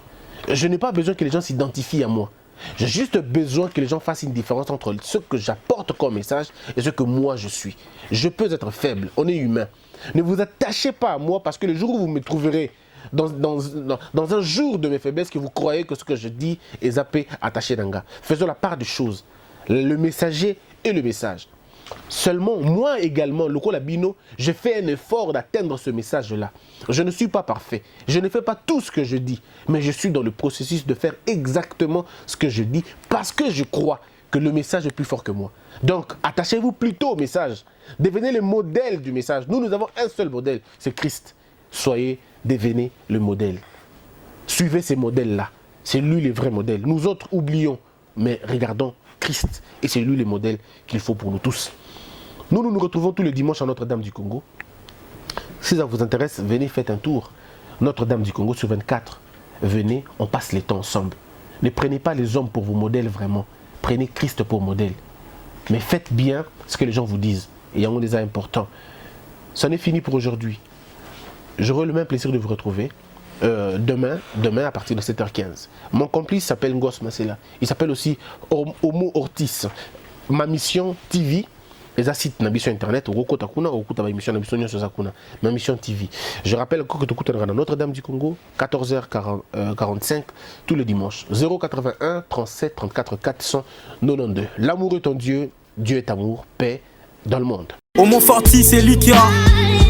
Je n'ai pas besoin que les gens s'identifient à moi. J'ai juste besoin que les gens fassent une différence entre ce que j'apporte comme message et ce que moi je suis. Je peux être faible, on est humain. Ne vous attachez pas à moi parce que le jour où vous me trouverez dans un jour de mes faiblesses que vous croyez que ce que je dis est zappé, attaché d'anga. Faisons la part des choses. Le messager et le message. Seulement, moi également, Lokola Bino, je fais un effort d'atteindre ce message-là. Je ne suis pas parfait. Je ne fais pas tout ce que je dis. Mais je suis dans le processus de faire exactement ce que je dis parce que je crois que le message est plus fort que moi. Donc, attachez-vous plutôt au message. Devenez le modèle du message. Nous avons un seul modèle, c'est Christ. Devenez le modèle. Suivez ces modèles-là. C'est lui le vrai modèle. Nous autres oublions, mais regardons Christ. Et c'est lui le modèle qu'il faut pour nous tous. Nous nous retrouvons tous les dimanches à Notre-Dame du Congo. Si ça vous intéresse, venez, faites un tour. Notre-Dame du Congo sur 24. Venez, on passe les temps ensemble. Ne prenez pas les hommes pour vos modèles vraiment. Prenez Christ pour modèle. Mais faites bien ce que les gens vous disent. Et il y a un des importants. Ça n'est fini pour aujourd'hui. J'aurai le même plaisir de vous retrouver demain à partir de 7h15. Mon complice s'appelle Ngos Masela. Il s'appelle aussi Homo Ortiz. Ma mission TV. Les sites na mission internet ma mission TV. Je rappelle encore que tu écoutes Notre-Dame du Congo 14h45 tous les dimanches 081 37 34 492. L'amour est en Dieu, Dieu est amour, paix dans le monde. Homo Forti, c'est lui qui a.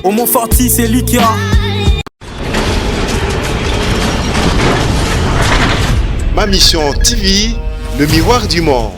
Homo Forti, c'est lui qui a. Ma mission TV, le miroir du monde.